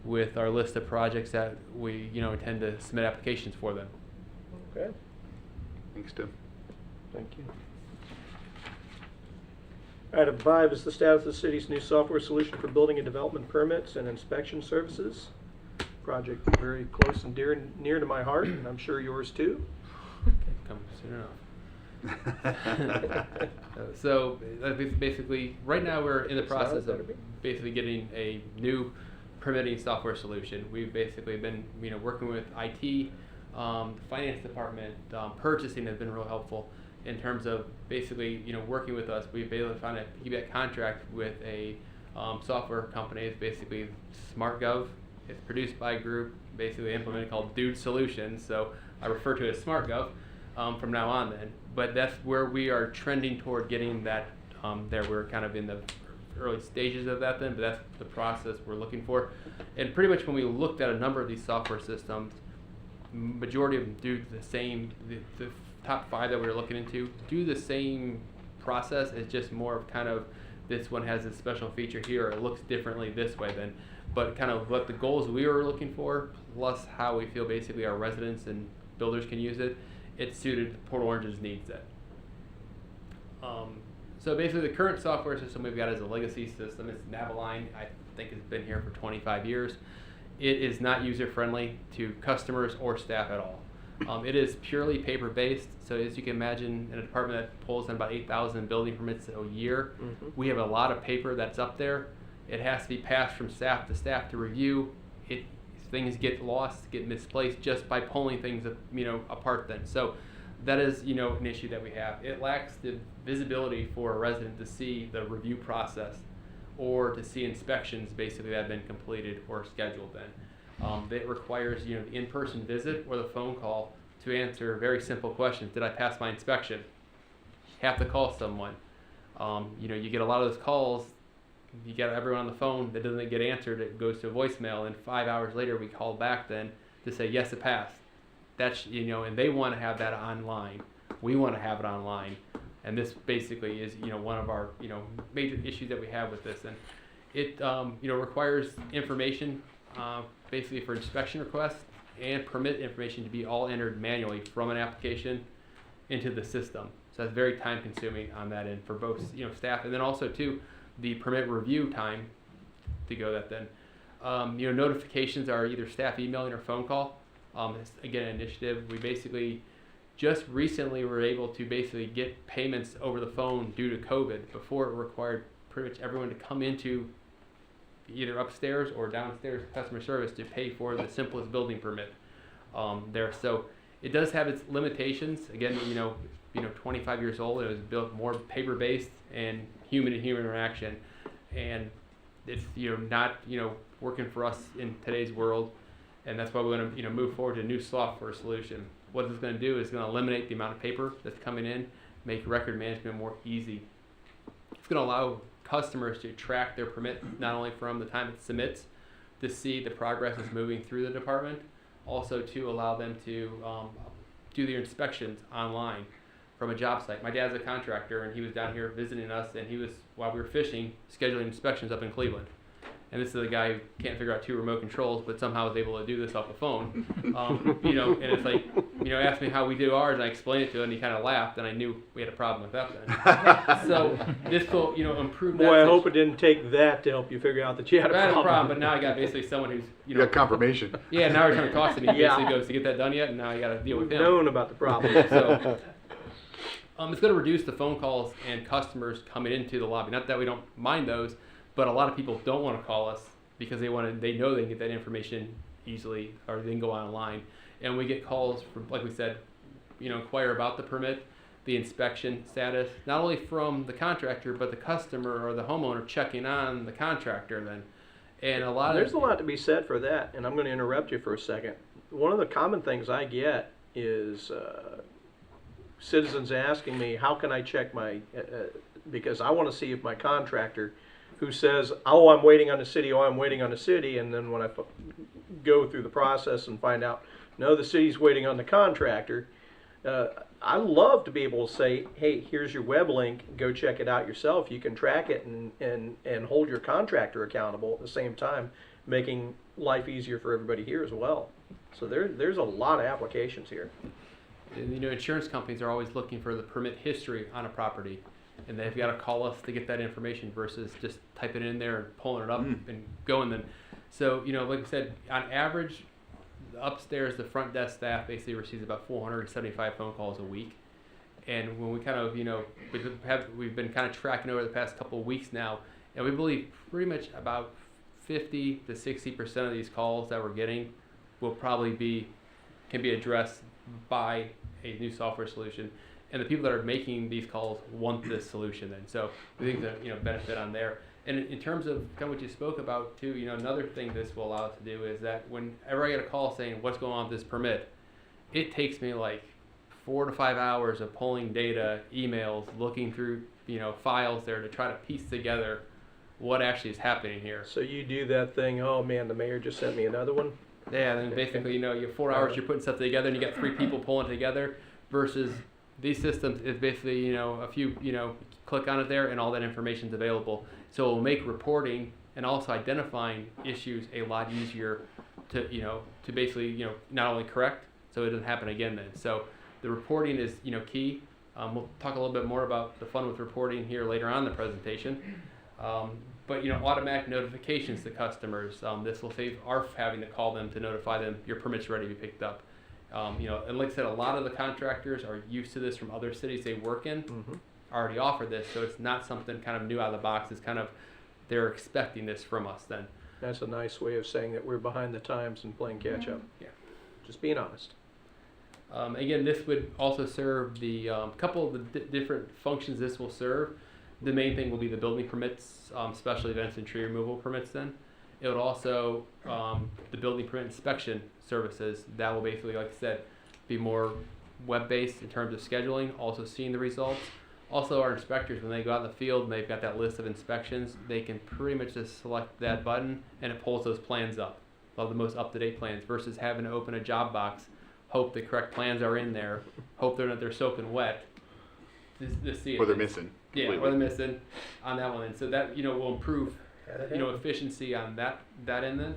[SPEAKER 6] with our list of projects that we, intend to submit applications for them.
[SPEAKER 4] Okay,
[SPEAKER 1] Thanks, Tim.
[SPEAKER 2] Thank you. Item 5 is the status of the city's new software solution for building and development permits and inspection services. Project very close and near to my heart, and I'm sure yours too.
[SPEAKER 6] Come soon enough. So basically, right now we're in the process of basically getting a new permitting software solution. We've basically been, working with IT, the finance department, purchasing has been real helpful in terms of basically, working with us. We've been able to find a piggyback contract with a software company. It's basically SmartGov. It's produced by a group basically implemented called Dude Solutions. So I refer to it as SmartGov from now on then. But that's where we are trending toward getting that there. We're kind of in the early stages of that then, but that's the process we're looking for. And pretty much when we looked at a number of these software systems, majority of them do the same, the top 5 that we were looking into do the same process. It's just more of kind of this one has a special feature here, or it looks differently this way then. But kind of what the goals we were looking for, plus how we feel basically our residents and builders can use it, it suited Port Orange's needs then. So basically the current software system we've got is a legacy system. It's Naviline. I think it's been here for 25 years. It is not user-friendly to customers or staff at all. It is purely paper-based. So as you can imagine, in a department that pulls in about 8,000 building permits a year, we have a lot of paper that's up there. It has to be passed from staff to review. Things get lost, get misplaced just by pulling things, apart then. So that is, an issue that we have. It lacks the visibility for a resident to see the review process or to see inspections basically that have been completed or scheduled then. It requires, the in-person visit or the phone call to answer very simple questions. Did I pass my inspection? Have to call someone. You get a lot of those calls. You get everyone on the phone that doesn't get answered, it goes to a voicemail, and 5 hours later we call back then to say yes, it passed. That's and they want to have that online. We want to have it online, and this basically is one of our major issues that we have with this, and it requires information basically for inspection requests and permit information to be all entered manually from an application into the system. So that's very time consuming on that end for both staff, and then also too the permit review time to go that then. Notifications are either staff emailing or phone call. It's again an initiative. We basically just recently were able to basically get payments over the phone due to COVID. Before it required pretty much everyone to come into either upstairs or downstairs customer service to pay for the simplest building permit there. So it does have its limitations. Again, 25 years old. It was built more paper-based and human-to-human interaction, and it's not working for us in today's world, and that's why we want to move forward to a new software solution. What it's going to do is going to eliminate the amount of paper that's coming in, make record management more easy. It's going to allow customers to track their permit not only from the time it submits to see the progress is moving through the department, also to allow them to do their inspections online from a job site. My dad's a contractor, and he was down here visiting us, and he was, while we were fishing, scheduling inspections up in Cleveland. And this is a guy who can't figure out 2 remote controls, but somehow was able to do this off the phone. And it's like, asked me how we do ours, and I explained it to him, and he kind of laughed, and I knew we had a problem with that then. So this will, improve that.
[SPEAKER 2] Boy, I hope it didn't take that to help you figure out that you had a
[SPEAKER 6] I had
[SPEAKER 2] problem.
[SPEAKER 6] a problem, but now I got basically someone who's,
[SPEAKER 1] You got confirmation.
[SPEAKER 6] yeah, now we're trying to talk to me. He
[SPEAKER 2] Yeah.
[SPEAKER 6] basically goes to get that done yet, and now you got to deal with him.
[SPEAKER 2] Known about the problem.
[SPEAKER 6] So, it's going to reduce the phone calls and customers coming into the lobby. Not that we don't mind those, but a lot of people don't want to call us because they know they can get that information easily, or they can go online. And we get calls from, like we said, inquire about the permit, the inspection status, not only from the contractor, but the customer or the homeowner checking on the contractor then. And a lot
[SPEAKER 2] There's
[SPEAKER 6] of
[SPEAKER 2] a lot to be said for that, and I'm going to interrupt you for a second. One of the common things I get is citizens asking me, how can I check my, because I want to see if my contractor who says, oh, I'm waiting on the city, oh, I'm waiting on the city, and then when I go through the process and find out, no, the city's waiting on the contractor, I love to be able to say, hey, here's your web link, go check it out yourself. You can track it and hold your contractor accountable at the same time, making life easier for everybody here as well. So there's a lot of applications here.
[SPEAKER 6] And, you know, insurance companies are always looking for the permit history on a property, and they've got to call us to get that information versus just typing it in there and pulling it up and going then. So, you know, like I said, on average, upstairs, the front desk staff basically receives about 475 phone calls a week. And when we kind of, you know, we've been kind of tracking over the past couple of weeks now, and we believe pretty much about 50 to 60% of these calls that we're getting will probably can be addressed by a new software solution. And the people that are making these calls want this solution then. So we think that, you know, benefit on there. And in terms of kind of what you spoke about too, you know, another thing this will allow us to do is that whenever I get a call saying what's going on with this permit, it takes me like 4 to 5 hours of pulling data, emails, looking through, you know, files there to try to piece together what actually is happening here.
[SPEAKER 2] So you do that thing, oh man, the mayor just sent me another one.
[SPEAKER 6] Yeah, then basically, you know, you have 4 hours, you're putting stuff together, and you got 3 people pulling it together. Versus these systems is basically, you know, a few, you know, click on it there, and all that information's available. So it will make reporting and also identifying issues a lot easier to, you know, to basically, you know, not only correct, so it doesn't happen again then. So the reporting is, you know, key. We'll talk a little bit more about the fun with reporting here later on in the presentation. But, you know, automatic notifications to customers. This will save ARF having to call them to notify them your permit's ready to be picked up. You know, and like I said, a lot of the contractors are used to this from other cities they work in, already offer this, so it's not something kind of new out of the box. It's kind of, they're expecting this from us then.
[SPEAKER 2] That's a nice way of saying that we're behind the times and playing catch up.
[SPEAKER 6] Yeah.
[SPEAKER 2] Just being honest.
[SPEAKER 6] Again, this would also serve the couple of the different functions this will serve. The main thing will be the building permits, special events and tree removal permits then. It would also, the building permit inspection services, that will basically, like I said, be more web-based in terms of scheduling, also seeing the results. Also, our inspectors, when they go out in the field and they've got that list of inspections, they can pretty much just select that button and it pulls those plans up, of the most up-to-date plans, versus having to open a job box, hope the correct plans are in there, hope they're soaking wet. To see it.
[SPEAKER 1] Or they're missing.
[SPEAKER 6] Yeah,
[SPEAKER 1] completely.
[SPEAKER 6] or they're missing on that one. And so that, you know, will improve, you know, efficiency on that end then.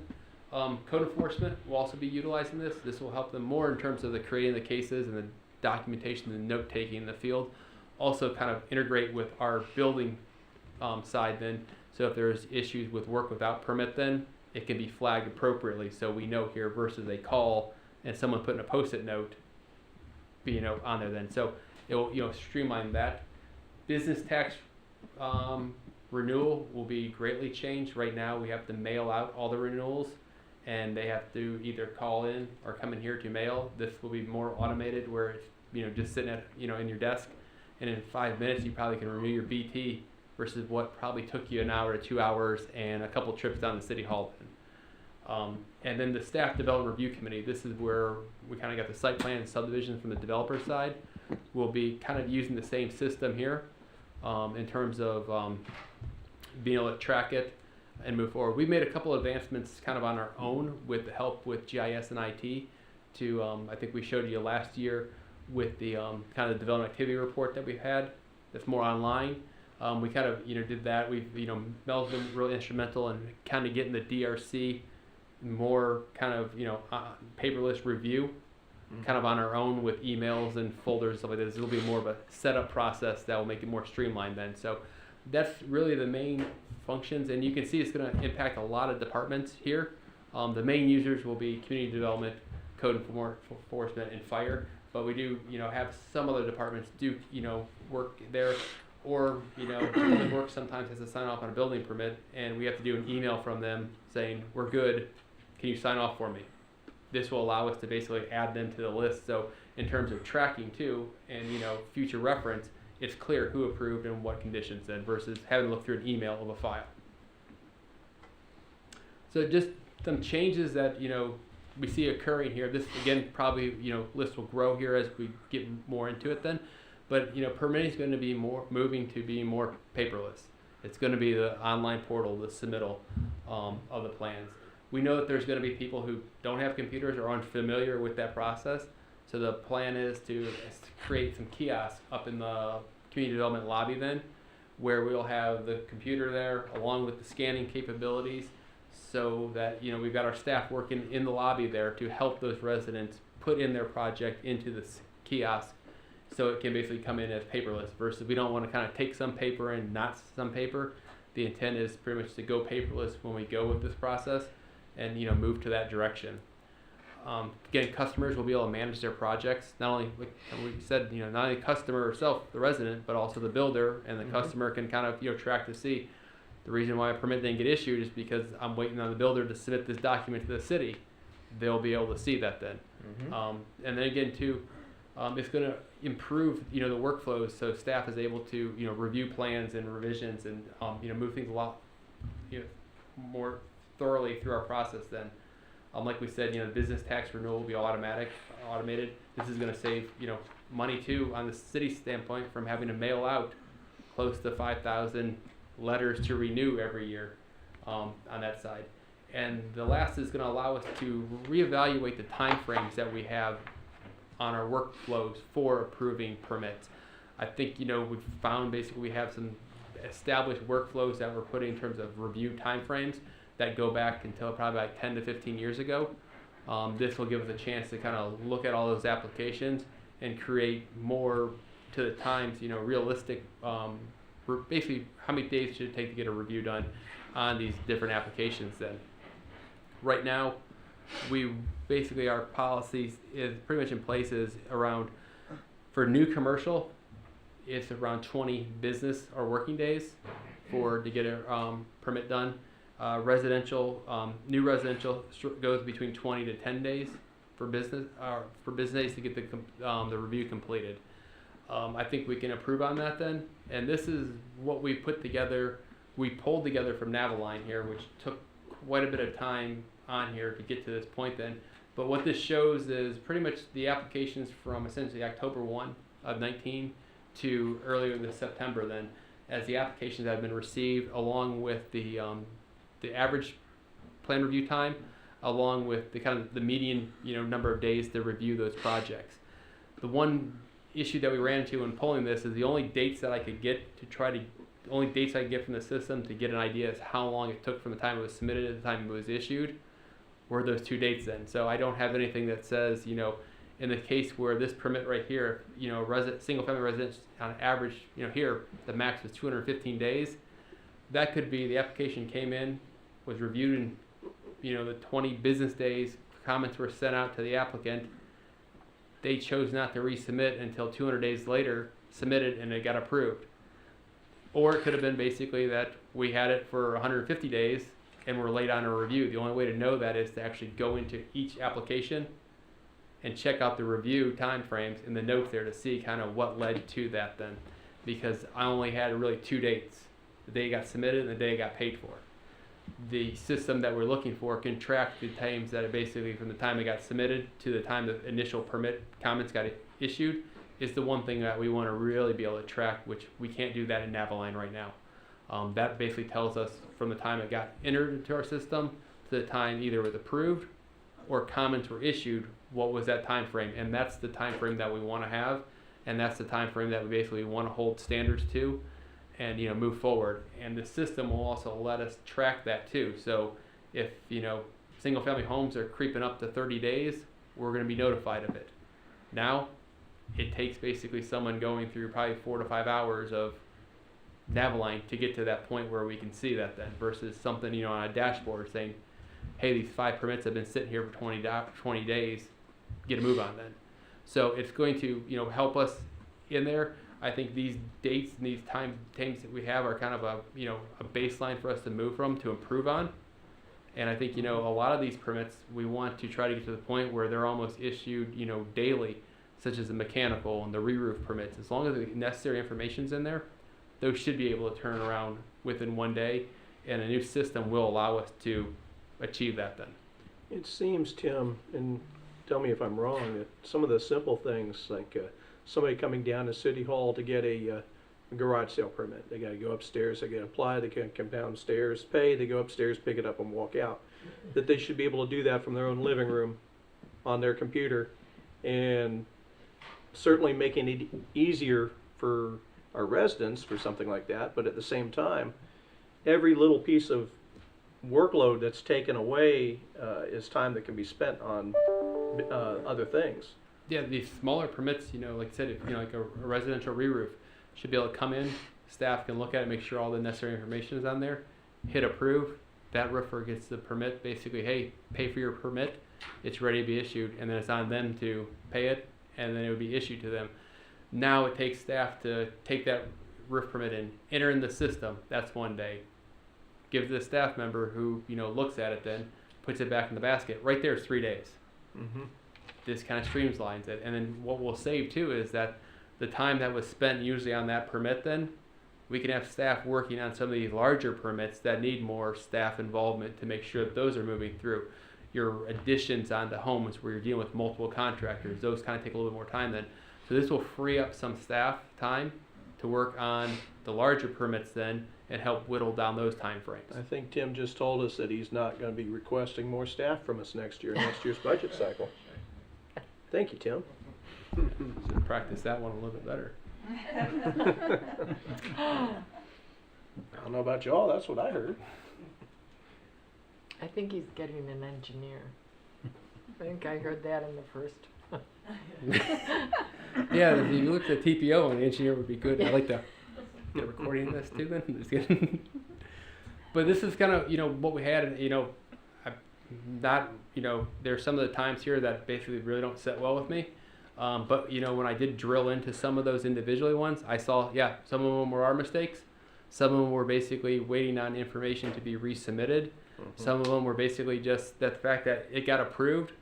[SPEAKER 6] Code enforcement will also be utilizing this. This will help them more in terms of the creating the cases and the documentation and note taking in the field. Also kind of integrate with our building side then. So if there's issues with work without permit then, it can be flagged appropriately so we know here versus a call and someone putting a post-it note, you know, on there then. So it will, you know, streamline that. Business tax renewal will be greatly changed. Right now we have to mail out all the renewals and they have to either call in or come in here to mail. This will be more automated where it's, you know, just sitting at, you know, in your desk, and in 5 minutes you probably can renew your BT versus what probably took you an hour to 2 hours and a couple trips down to City Hall. And then the staff development review committee, this is where we kind of got the site plan and subdivision from the developer side. We'll be kind of using the same system here in terms of being able to track it and move forward. We've made a couple advancements kind of on our own with the help with GIS and IT to, I think we showed you last year with the kind of development activity report that we've had that's more online. We kind of, you know, did that. We've, you know, Mel's been really instrumental in kind of getting the DRC more kind of, you know, paperless review kind of on our own with emails and folders and stuff like this. It'll be more of a setup process that will make it more streamlined then. So that's really the main functions, and you can see it's going to impact a lot of departments here. The main users will be community development, code enforcement, and fire. But we do, you know, have some other departments do, you know, work there, or, you know, public works sometimes has to sign off on a building permit, and we have to do an email from them saying, we're good, can you sign off for me? This will allow us to basically add them to the list. So in terms of tracking too, and, you know, future reference, it's clear who approved and what conditions then versus having to look through an email of a file. So just some changes that, we see occurring here. This, again, probably, list will grow here as we get more into it then. But, permitting is going to be moving to be more paperless. It's going to be the online portal, the submittal of the plans. We know that there's going to be people who don't have computers or aren't familiar with that process. So the plan is to create some kiosks up in the community development lobby then, where we'll have the computer there along with the scanning capabilities, so that we've got our staff working in the lobby there to help those residents put in their project into this kiosk, so it can basically come in as paperless, versus we don't want to kind of take some paper and not some paper. The intent is pretty much to go paperless when we go with this process and move to that direction. Again, customers will be able to manage their projects, not only, like we said, not only the customer herself, the resident, but also the builder, and the customer can kind of track to see the reason why a permit didn't get issued is because I'm waiting on the builder to submit this document to the city. They'll be able to see that then. And then again too, it's going to improve the workflows, so staff is able to review plans and revisions and move things a lot more thoroughly through our process then. Like we said, the business tax renewal will be automated. This is going to save money too on the city standpoint from having to mail out close to 5,000 letters to renew every year on that side. And the last is going to allow us to reevaluate the timeframes that we have on our workflows for approving permits. I think we've found basically we have some established workflows that we're putting in terms of review timeframes that go back until probably like 10 to 15 years ago. This will give us a chance to kind of look at all those applications and create more to the times, realistic, basically how many days should it take to get a review done on these different applications then. Right now, our policies is pretty much in place is around, for new commercial, it's around 20 business or working days to get a permit done. New residential goes between 20 to 10 days for business days to get the review completed. I think we can improve on that then, and this is what we pulled together from Naviline here, which took quite a bit of time on here to get to this point then. But what this shows is pretty much the applications from essentially October 1 of 19 to earlier this September then, as the applications have been received, along with the average plan review time, along with the kind of the median number of days to review those projects. The one issue that we ran into in pulling this is the only dates I could get from the system to get an idea as how long it took from the time it was submitted to the time it was issued were those 2 dates then. So I don't have anything that says, in the case where this permit right here, single family residence on average, here the max was 215 days. That could be the application came in, was reviewed in, the 20 business days, comments were sent out to the applicant. They chose not to resubmit until 200 days later, submitted, and it got approved. Or it could have been basically that we had it for 150 days and we're late on a review. The only way to know that is to actually go into each application and check out the review timeframes in the notes there to see kind of what led to that then. Because I only had really 2 dates, the day it got submitted and the day it got paid for. The system that we're looking for can track the times that it basically from the time it got submitted to the time the initial permit comments got issued is the one thing that we want to really be able to track, which we can't do that in Naviline right now. That basically tells us from the time it got entered into our system to the time either it was approved or comments were issued, what was that time frame, and that's the time frame that we want to have, and that's the time frame that we basically want to hold standards to and move forward. And the system will also let us track that too. So if single family homes are creeping up to 30 days, we're going to be notified of it. Now it takes basically someone going through probably 4 to 5 hours of Naviline to get to that point where we can see that then, versus something on a dashboard saying, hey, these 5 permits have been sitting here for 20 days, get a move on then. So it's going to help us in there. I think these dates and these times that we have are kind of a baseline for us to move from to improve on. And I think a lot of these permits we want to try to get to the point where they're almost issued daily, such as the mechanical and the re-roof permits. As long as the necessary information's in there, those should be able to turn around within 1 day, and a new system will allow us to achieve that then.
[SPEAKER 2] It seems, Tim, and tell me if I'm wrong, that some of the simple things, like somebody coming down to City Hall to get a garage sale permit, they gotta go upstairs, they gotta apply, they can come downstairs, pay, they go upstairs, pick it up and walk out. That they should be able to do that from their own living room on their computer, and certainly making it easier for our residents for something like that, but at the same time, every little piece of workload that's taken away is time that can be spent on other things.
[SPEAKER 6] Yeah, these smaller permits, like I said, if, like a residential re-roof, should be able to come in, staff can look at it, make sure all the necessary information is on there, hit approve, that roofer gets the permit, basically, hey, pay for your permit, it's ready to be issued, and then it's on them to pay it, and then it would be issued to them. Now it takes staff to take that roof permit in, enter in the system, that's one day. Give the staff member who, looks at it then, puts it back in the basket, right there is 3 days.
[SPEAKER 2] Mm-hmm.
[SPEAKER 6] This kind of streamlines it. And then what we'll save too is that the time that was spent usually on that permit then, we can have staff working on some of these larger permits that need more staff involvement to make sure that those are moving through. Your additions onto homes where you're dealing with multiple contractors, those kind of take a little bit more time then. So this will free up some staff time to work on the larger permits then and help whittle down those time frames.
[SPEAKER 2] I think Tim just told us that he's not going to be requesting more staff from us next year's budget cycle. Thank you, Tim.
[SPEAKER 6] Should practice that one a little bit better.
[SPEAKER 2] I don't know about y'all, that's what I heard.
[SPEAKER 5] I think he's getting an engineer. I think I heard that in the first.
[SPEAKER 6] Yeah, if you look at the TPO, an engineer would be good. I'd like to get a recording of this too then. Just kidding. But this is kind of, what we had, and, there's some of the times here that basically really don't sit well with me. But, when I did drill into some of those individually ones, I saw, some of them were our mistakes. Some of them were basically waiting on information to be resubmitted.
[SPEAKER 2] Mm-hmm.
[SPEAKER 6] Some of them were basically just the fact that it got approved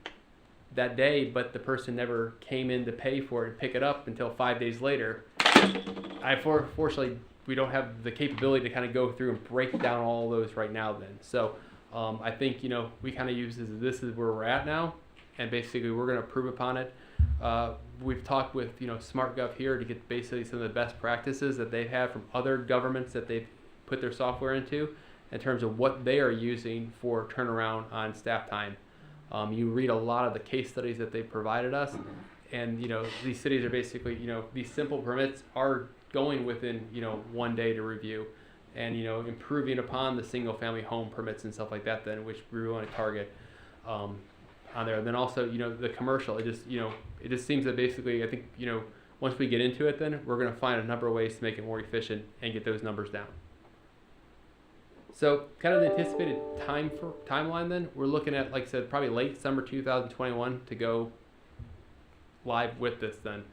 [SPEAKER 6] that day, but the person never came in to pay for it and pick it up until 5 days later. Fortunately, we don't have the capability to kind of go through and break down all those right now then. So I think, we kind of use this is where we're at now, and basically we're going to improve upon it. We've talked with, SmartGov here to get basically some of the best practices that they've had from other governments that they've put their software into in terms of what they are using for turnaround on staff time. You read a lot of the case studies that they provided us, and these cities are basically, these simple permits are going within 1 day to review, and improving upon the single family home permits and stuff like that then, which we really want to target on there. And then also the commercial, it just seems that basically I think once we get into it then we're going to find a number of ways to make it more efficient and get those numbers down. So kind of the anticipated timeline then, we're looking at, like I said, probably late summer 2021 to go live with this then.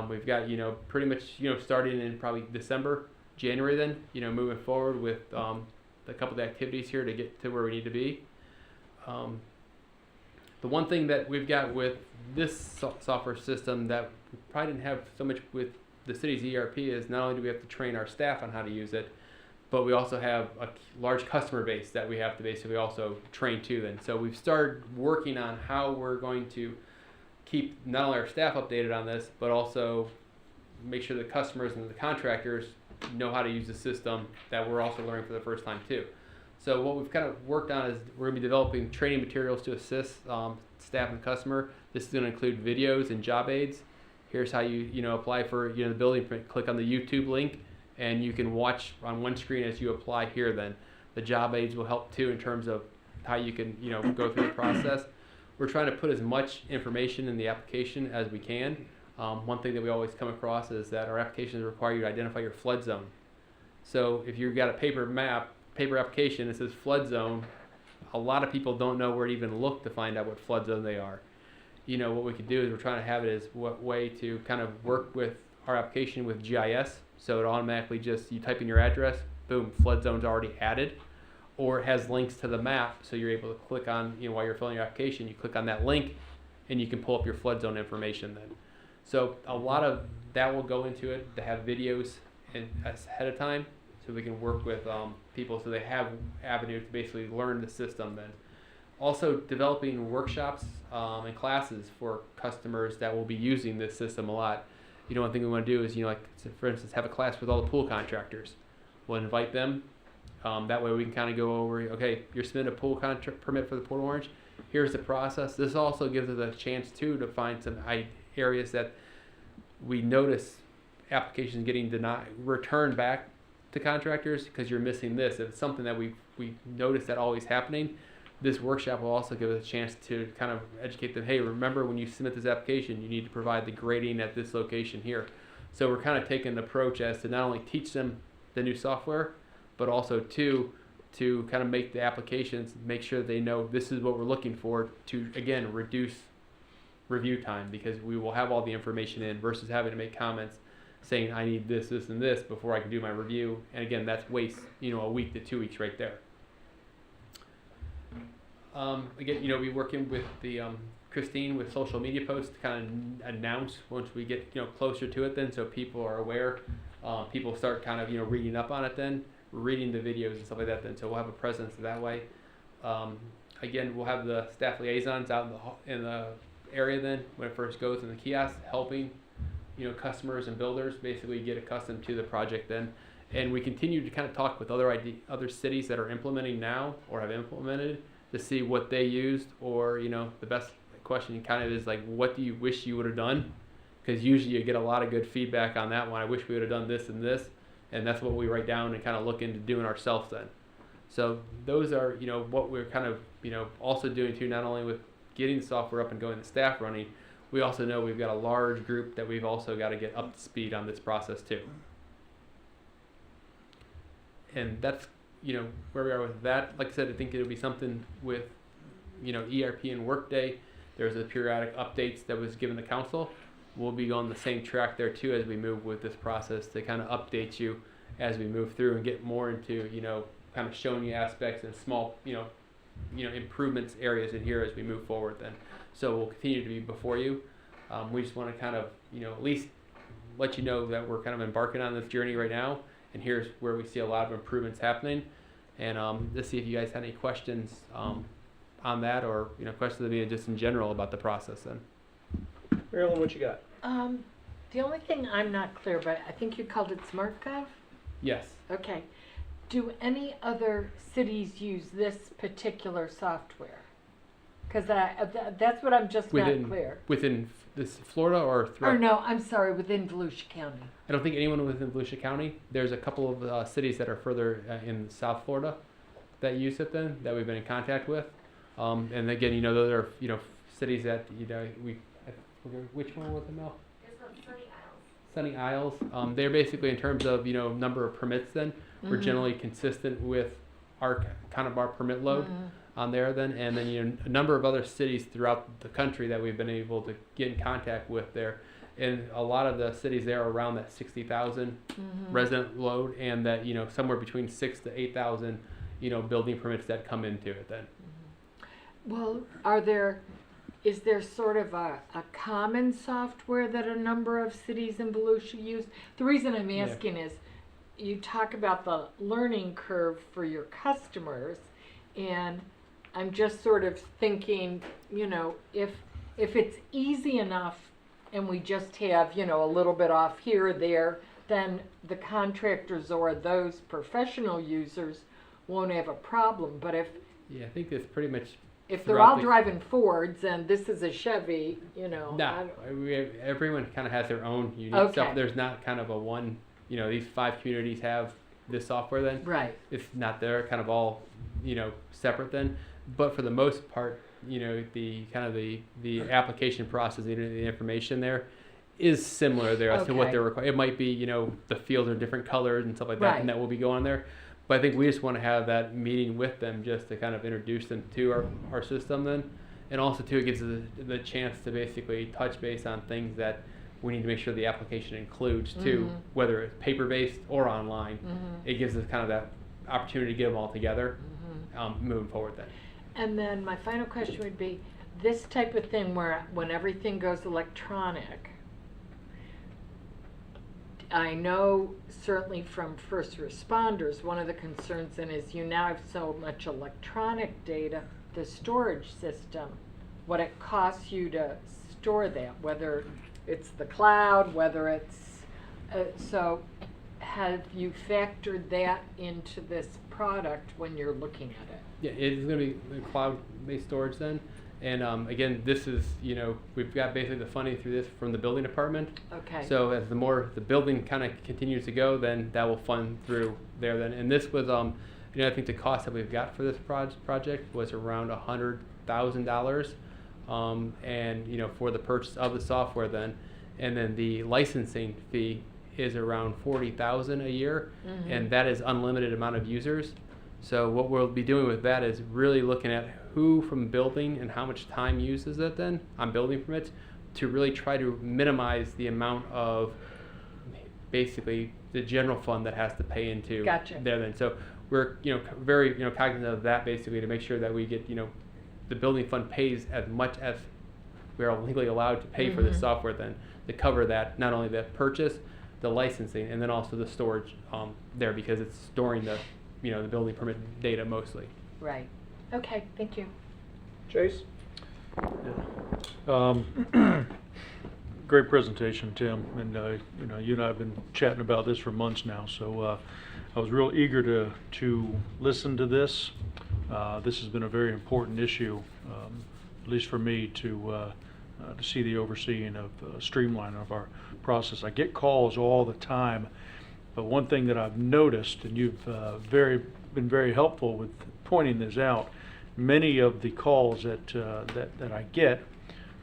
[SPEAKER 6] We've got, pretty much, starting in probably December, January then, moving forward with a couple of the activities here to get to where we need to be. The one thing that we've got with this software system that we probably didn't have so much with the city's ERP is not only do we have to train our staff on how to use it, but we also have a large customer base that we have to basically also train too then. So we've started working on how we're going to keep not only our staff updated on this, but also make sure the customers and the contractors know how to use the system that we're also learning for the first time too. So what we've kind of worked on is we're going to be developing training materials to assist staff and customer. This is going to include videos and job aids. Here's how you apply for the building permit. Click on the YouTube link, and you can watch on one screen as you apply here. Then the job aids will help too in terms of how you can go through the process. We're trying to put as much information in the application as we can. One thing that we always come across is that our applications require you to identify your flood zone. So if you've got a paper application that says flood zone, a lot of people don't know where to even look to find out what flood zone they are. What we could do is we're trying to have it as what way to kind of work with our application with GIS. So it automatically you type in your address, boom, flood zone's already added. Or it has links to the map, so you're able to click on, while you're filling your application, you click on that link and you can pull up your flood zone information then. So a lot of that will go into it to have videos ahead of time, so we can work with people so they have avenues to basically learn the system then. Also developing workshops and classes for customers that will be using this system a lot. You know, one thing we want to do is, you know, like for instance, have a class with all the pool contractors. We'll invite them. That way we can kind of go over, okay, you're submitting a pool permit for the Port Orange. Here's the process. This also gives us a chance too to find some areas that we notice applications getting returned back to contractors because you're missing this. If it's something that we notice that always happening, this workshop will also give us a chance to kind of educate them. Hey, remember when you submit this application, you need to provide the grading at this location here. So we're kind of taking an approach as to not only teach them the new software, but also to kind of make the applications, make sure they know this is what we're looking for to, again, reduce review time, because we will have all the information in versus having to make comments saying I need this, this, and this before I can do my review. And again, that's waste, you know, a week to 2 weeks right there. Again, you know, we're working with the Christine with social media posts to kind of announce once we get, you know, closer to it then, so people are aware. People start kind of, you know, reading up on it then, reading the videos and stuff like that then, so we'll have a presence that way. Again, we'll have the staff liaisons out in the area then when it first goes in the kiosk, helping, you know, customers and builders basically get accustomed to the project then. And we continue to kind of talk with other cities that are implementing now or have implemented to see what they used, or, you know, the best question kind of is like, what do you wish you would have done? Because usually you get a lot of good feedback on that one. I wish we would have done this and this, and that's what we write down and kind of look into doing ourselves then. So those are, you know, what we're kind of, you know, also doing too, not only with getting the software up and going, the staff running, we also know we've got a large group that we've also got to get up to speed on this process too. And that's, you know, where we are with that. Like I said, I think it'll be something with, you know, ERP and Workday. There's a periodic updates that was given to council. We'll be on the same track there too as we move with this process to kind of update you as we move through and get more into, you know, kind of showing you aspects and small, you know, improvements areas in here as we move forward then. So we'll continue to be before you. We just want to kind of, you know, at least let you know that we're kind of embarking on this journey right now, and here's where we see a lot of improvements happening. And let's see if you guys had any questions on that, or, you know, questions of me just in general about the process then.
[SPEAKER 2] Marilyn, what you got?
[SPEAKER 5] The only thing I'm not clear about, I think you called it SmartGov?
[SPEAKER 6] Yes.
[SPEAKER 5] Okay. Do any other cities use this particular software? Because that's what I'm just not clear.
[SPEAKER 6] Within this Florida or throughout?
[SPEAKER 5] Or no, I'm sorry, within Volusia County.
[SPEAKER 6] I don't think anyone within Volusia County. There's a couple of cities that are further in South Florida that use it then, that we've been in contact with. And again, you know, those are, you know, cities that, you know, which one was it, Mel?
[SPEAKER 3] It's called Sunny Isles.
[SPEAKER 6] Sunny Isles. They're basically, in terms of, you know, number of permits then, we're generally consistent with our kind of our permit load on there then. And then, you know, a number of other cities throughout the country that we've been able to get in contact with there. And a lot of the cities there are around that 60,000 resident load, and that, you know, somewhere between 6,000 to 8,000, you know, building permits that come into it then.
[SPEAKER 5] Well, is there sort of a common software that a number of cities in Volusia use? The reason I'm asking is you talk about the learning curve for your customers, and I'm just sort of thinking, you know, if it's easy enough and we just have, you know, a little bit off here or there, then the contractors or those professional users won't have a problem. But if
[SPEAKER 6] I think it's pretty much,
[SPEAKER 5] if they're all driving Fords and this is a Chevy, you know.
[SPEAKER 6] No, everyone kind of has their own unique stuff. There's not kind of a one, you know, these 5 communities have this software then.
[SPEAKER 5] Right.
[SPEAKER 6] It's not, they're kind of all, you know, separate then. But for the most part, you know, the kind of the application process, the information there is similar there as to what they're required. It might be, you know, the fields are different colors and stuff like that, and that will be going there. But I think we just want to have that meeting with them just to kind of introduce them to our system then. And also too, it gives us the chance to basically touch base on things that we need to make sure the application includes too, whether it's paper-based or online. It gives us kind of that opportunity to get them all together moving forward then.
[SPEAKER 5] And then my final question would be, this type of thing where when everything goes electronic, I know certainly from first responders, one of the concerns then is you now have so much electronic data, the storage system, what it costs you to store that, whether it's the cloud, whether it's, so have you factored that into this product when you're looking at it?
[SPEAKER 6] Yeah, it is going to be the cloud-based storage then. And again, this is, we've got basically the funding through this from the building department.
[SPEAKER 5] Okay.
[SPEAKER 6] So as the more the building kind of continues to go, then that will fund through there then. And this was, I think the cost that we've got for this project was around $100,000. And, for the purchase of the software then. And then the licensing fee is around $40,000 a year.
[SPEAKER 5] Mm-hmm.
[SPEAKER 6] And that is unlimited amount of users. So what we'll be doing with that is really looking at who from building and how much time uses it then on building permits to really try to minimize the amount of basically the general fund that has to pay into
[SPEAKER 5] Gotcha.
[SPEAKER 6] there then. So we're very cognizant of that basically to make sure that we get the building fund pays as much as we are legally allowed to pay for this software then to cover that, not only the purchase, the licensing, and then also the storage there because it's storing the the building permit data mostly.
[SPEAKER 5] Right. Okay, thank you.
[SPEAKER 2] Chase?
[SPEAKER 8] Great presentation, Tim, and you and I have been chatting about this for months now, so I was real eager to listen to this. This has been a very important issue, at least for me, to see the overseeing of streamlining of our process. I get calls all the time, but one thing that I've noticed, and you've been very helpful with pointing this out, many of the calls that I get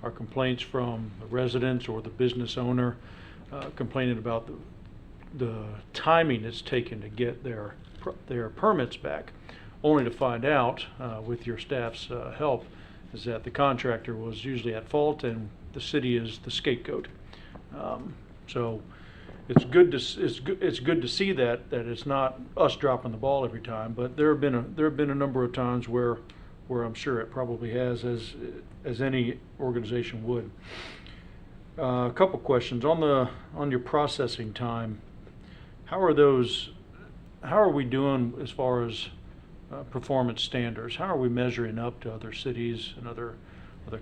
[SPEAKER 8] are complaints from the residents or the business owner complaining about the timing it's taken to get their permits back, only to find out with your staff's help is that the contractor was usually at fault and the city is the scapegoat. So it's good to see that it's not us dropping the ball every time, but there have been a number of times where I'm sure it probably has, as any organization would. A couple questions on your processing time. How are we doing as far as performance standards? How are we measuring up to other cities and other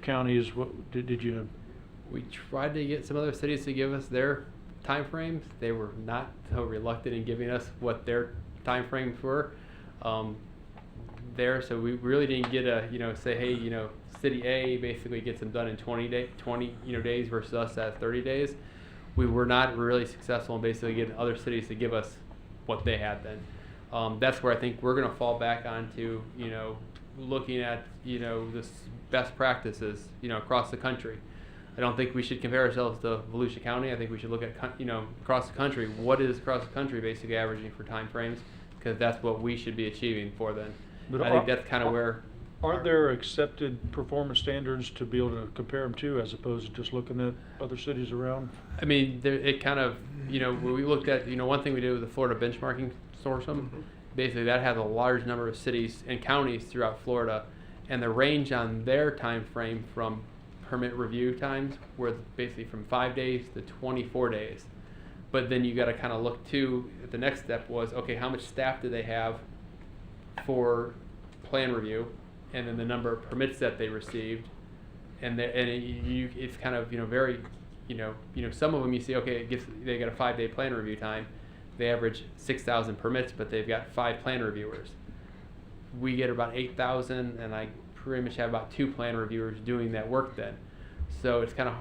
[SPEAKER 8] counties? What did you?
[SPEAKER 6] We tried to get some other cities to give us their time frames. They were not so reluctant in giving us what their time frames were there. So we really didn't get a say, hey, city A basically gets them done in 20 days versus us at 30 days. We were not really successful in basically getting other cities to give us what they had then. That's where I think we're going to fall back onto looking at this best practices across the country. I don't think we should compare ourselves to Volusia County. I think we should look at across the country. What is across the country basically averaging for time frames? Because that's what we should be achieving for then.
[SPEAKER 8] But
[SPEAKER 6] I think that's kind of where.
[SPEAKER 8] Aren't there accepted performance standards to be able to compare them to, as opposed to just looking at other cities around?
[SPEAKER 6] I mean, it kind of when we looked at one thing we did with the Florida benchmarking consortium. Basically, that has a large number of cities and counties throughout Florida, and the range on their time frame from permit review times were basically from 5 days to 24 days. But then you got to kind of look too. The next step was, okay, how much staff do they have for plan review, and then the number of permits that they received, and it's kind of very, some of them you see, okay, they got a 5-day plan review time. They average 6,000 permits, but they've got 5 plan reviewers. We get about 8,000, and I pretty much have about 2 plan reviewers doing that work then. So it's kind of,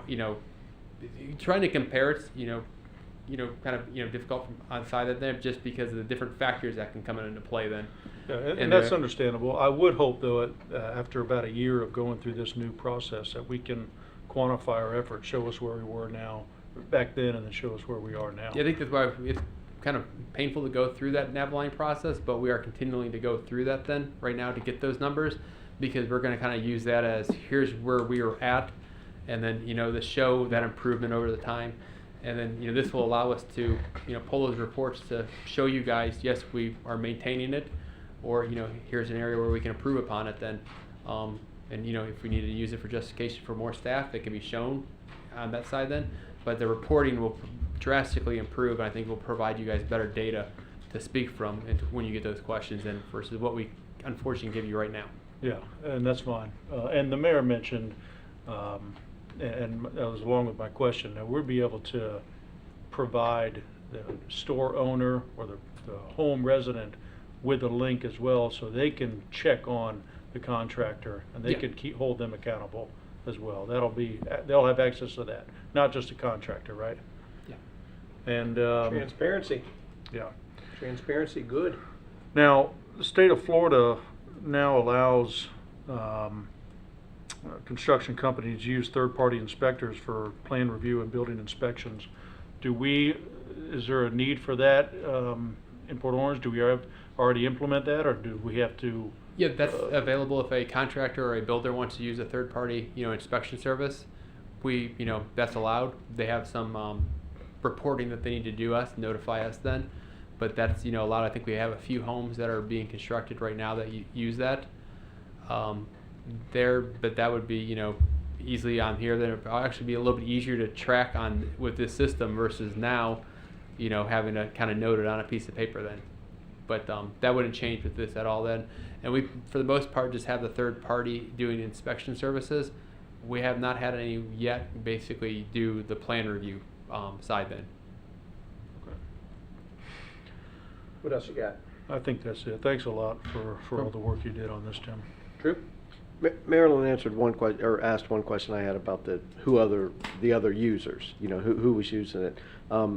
[SPEAKER 6] trying to compare it's, kind of, difficult from on side of them just because of the different factors that can come into play then.
[SPEAKER 8] Yeah, and that's understandable. I would hope, though, after about a year of going through this new process, that we can quantify our efforts, show us where we were back then, and then show us where we are now.
[SPEAKER 6] Yeah, I think that's why it's kind of painful to go through that NAVLine process, but we are continuing to go through that then right now to get those numbers, because we're going to kind of use that as here's where we are at, and then to show that improvement over the time, and then this will allow us to pull those reports to show you guys, yes, we are maintaining it, or here's an area where we can improve upon it then, and if we need to use it for justification for more staff, it can be shown on that side then, but the reporting will drastically improve, and I think will provide you guys better data to speak from and when you get those questions in versus what we unfortunately give you right now.
[SPEAKER 8] Yeah, and that's fine. And the mayor mentioned, and that was along with my question, that we'll be able to provide the store owner or the home resident with a link as well, so they can check on the contractor and they
[SPEAKER 6] Yeah.
[SPEAKER 8] can hold them accountable as well. They'll have access to that, not just the contractor, right?
[SPEAKER 6] Yeah.
[SPEAKER 8] And,
[SPEAKER 2] Transparency,
[SPEAKER 8] yeah.
[SPEAKER 2] transparency, good.
[SPEAKER 8] Now, the state of Florida now allows construction companies to use third-party inspectors for plan review and building inspections. Is there a need for that in Port Orange? Do we already implement that, or do we have to?
[SPEAKER 6] Yeah, that's available if a contractor or a builder wants to use a third-party, inspection service. That's allowed. They have some reporting that they need to do us, notify us then. But that's, allowed. I think we have a few homes that are being constructed right now that use that. But that would be, easily on here. Then it'll actually be a little bit easier to track on with this system versus now, having to kind of note it on a piece of paper then. But that wouldn't change with this at all then. And we, for the most part, just have the third party doing inspection services. We have not had any yet basically do the plan review side then.
[SPEAKER 2] What else you got?
[SPEAKER 8] I think that's it. Thanks a lot for all the work you did on this, Tim.
[SPEAKER 2] True?
[SPEAKER 4] Marilyn answered one question, or asked one question I had about the other users, who was using it.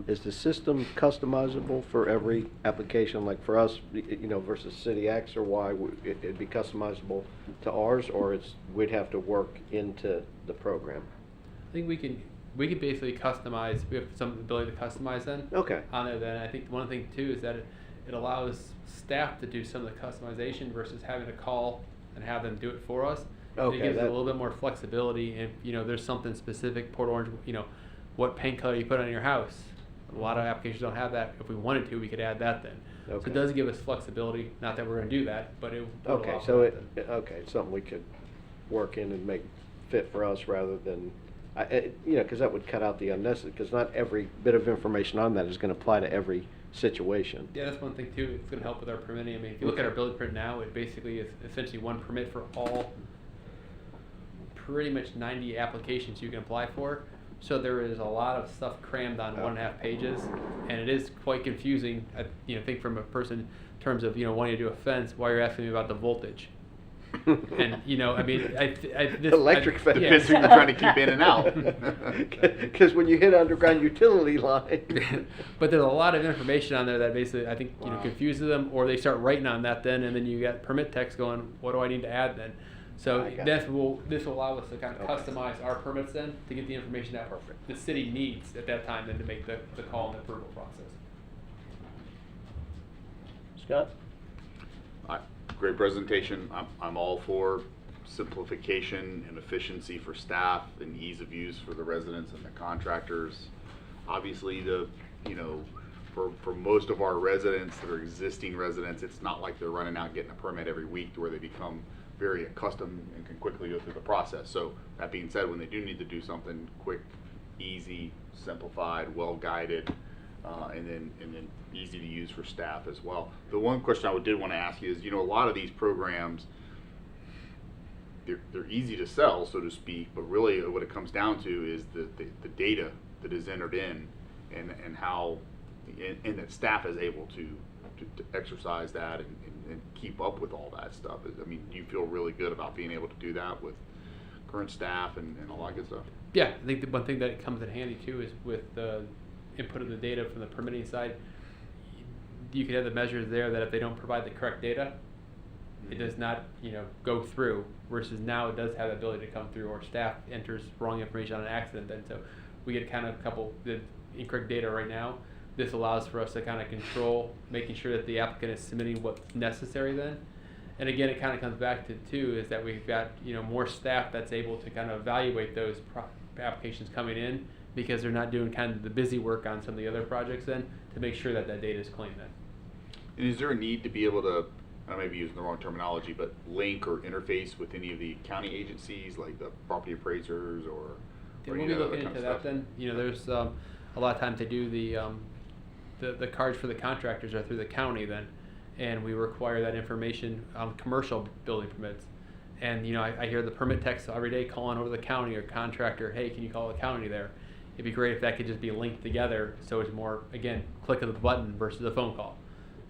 [SPEAKER 4] Is the system customizable for every application, like for us, versus City X or Y, it'd be customizable to ours, or we'd have to work into the program?
[SPEAKER 6] I think we can basically customize. We have some ability to customize then.
[SPEAKER 4] Okay.
[SPEAKER 6] On there then. I think one thing too is that it allows staff to do some of the customization versus having to call and have them do it for us.
[SPEAKER 4] Okay,
[SPEAKER 6] It gives it a
[SPEAKER 4] that-
[SPEAKER 6] little bit more flexibility. And there's something specific, Port Orange. What paint color you put on your house. A lot of applications don't have that. If we wanted to, we could add that then. So
[SPEAKER 4] Okay.
[SPEAKER 6] it does give us flexibility. Not that we're going to do that, but it. would
[SPEAKER 4] Okay,
[SPEAKER 6] allow
[SPEAKER 4] so
[SPEAKER 6] for that then.
[SPEAKER 4] it's something we could work in and make fit for us rather than, because that would cut out the unnecessary, because not every bit of information on that is going to apply to every situation.
[SPEAKER 6] Yeah, that's one thing too. It's going to help with our permitting. I mean, if you look at our building permit now, it basically is essentially one permit for all, pretty much 90 applications you can apply for. So there is a lot of stuff crammed on 1.5 pages, and it is quite confusing. I think from a person in terms of wanting to do a fence, why you're asking me about the voltage. And
[SPEAKER 4] Electric fence.
[SPEAKER 1] Depends who you're trying to keep in and out.
[SPEAKER 4] Because when you hit underground utility line.
[SPEAKER 6] But there's a lot of information on there that basically I think confuses them, or they start writing on that then, and then you got permit text going, what do I need to add then? So
[SPEAKER 4] I got
[SPEAKER 6] this will allow us to kind of
[SPEAKER 4] Okay.
[SPEAKER 6] customize our permits then to get the information that the city needs at that time then to make the call and approval process.
[SPEAKER 2] Scott?
[SPEAKER 1] Great presentation. I'm all for simplification and efficiency for staff and ease of use for the residents and the contractors. Obviously, for most of our residents that are existing residents, it's not like they're running out getting a permit every week to where they become very accustomed and can quickly go through the process. So that being said, when they do need to do something quick, easy, simplified, well-guided, and then easy to use for staff as well. The one question I did want to ask you is, a lot of these programs, they're easy to sell, so to speak, but really what it comes down to is the data that is entered in and how, and that staff is able to exercise that and keep up with all that stuff. I mean, do you feel really good about being able to do that with current staff and all that good stuff?
[SPEAKER 6] Yeah, I think the one thing that comes in handy too is with the input of the data from the permitting side, you could have the measures there that if they don't provide the correct data, it does not, go through, versus now it does have the ability to come through, or staff enters wrong information on an accident then. So we get kind of the incorrect data right now. This allows for us to kind of control, making sure that the applicant is submitting what's necessary then. And again, it kind of comes back to too, is that we've got, more staff that's able to kind of evaluate those applications coming in, because they're not doing kind of the busy work on some of the other projects then, to make sure that data is clean then.
[SPEAKER 1] And is there a need to be able to, I may be using the wrong terminology, but link or interface with any of the county agencies, like the property appraisers or
[SPEAKER 6] We'll
[SPEAKER 1] any
[SPEAKER 6] be
[SPEAKER 1] other
[SPEAKER 6] looking
[SPEAKER 1] kind
[SPEAKER 6] into
[SPEAKER 1] of
[SPEAKER 6] that
[SPEAKER 1] stuff?
[SPEAKER 6] then. There's a lot of times they do the cards for the contractors are through the county then, and we require that information on commercial building permits. And, you know, I hear the permit techs every day calling over the county or contractor, hey, can you call the county there? It'd be great if that could just be linked together, so it's more, again, click of the button versus a phone call.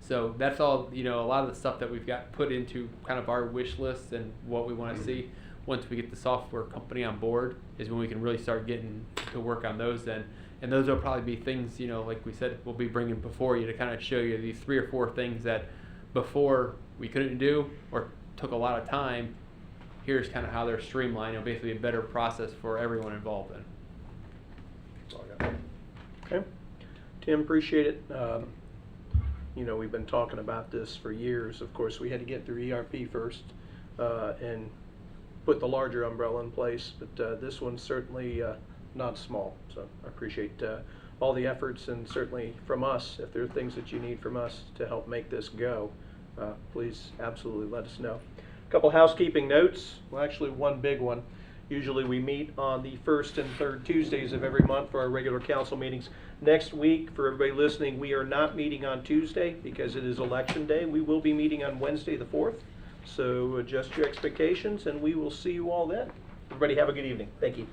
[SPEAKER 6] So that's all, you know, a lot of the stuff that we've got put into kind of our wish list and what we want to see. Once we get the software company on board is when we can really start getting to work on those then. And those will probably be things, you know, like we said, we'll be bringing before you to kind of show you these 3 or 4 things that before we couldn't do or took a lot of time. Here's kind of how they're streamlined, you know, basically a better process for everyone involved in.
[SPEAKER 2] That's all I got. Okay. Tim, appreciate it. You know, we've been talking about this for years. Of course, we had to get through ERP first and put the larger umbrella in place, but this one's certainly not small. So I appreciate all the efforts, and certainly from us, if there are things that you need from us to help make this go, please absolutely let us know. A couple housekeeping notes. Well, actually one big one. Usually we meet on the 1st and 3rd Tuesdays of every month for our regular council meetings. Next week, for everybody listening, we are not meeting on Tuesday because it is election day. We will be meeting on Wednesday the 4th. So adjust your expectations, and we will see you all then. Everybody have a good evening. Thank you.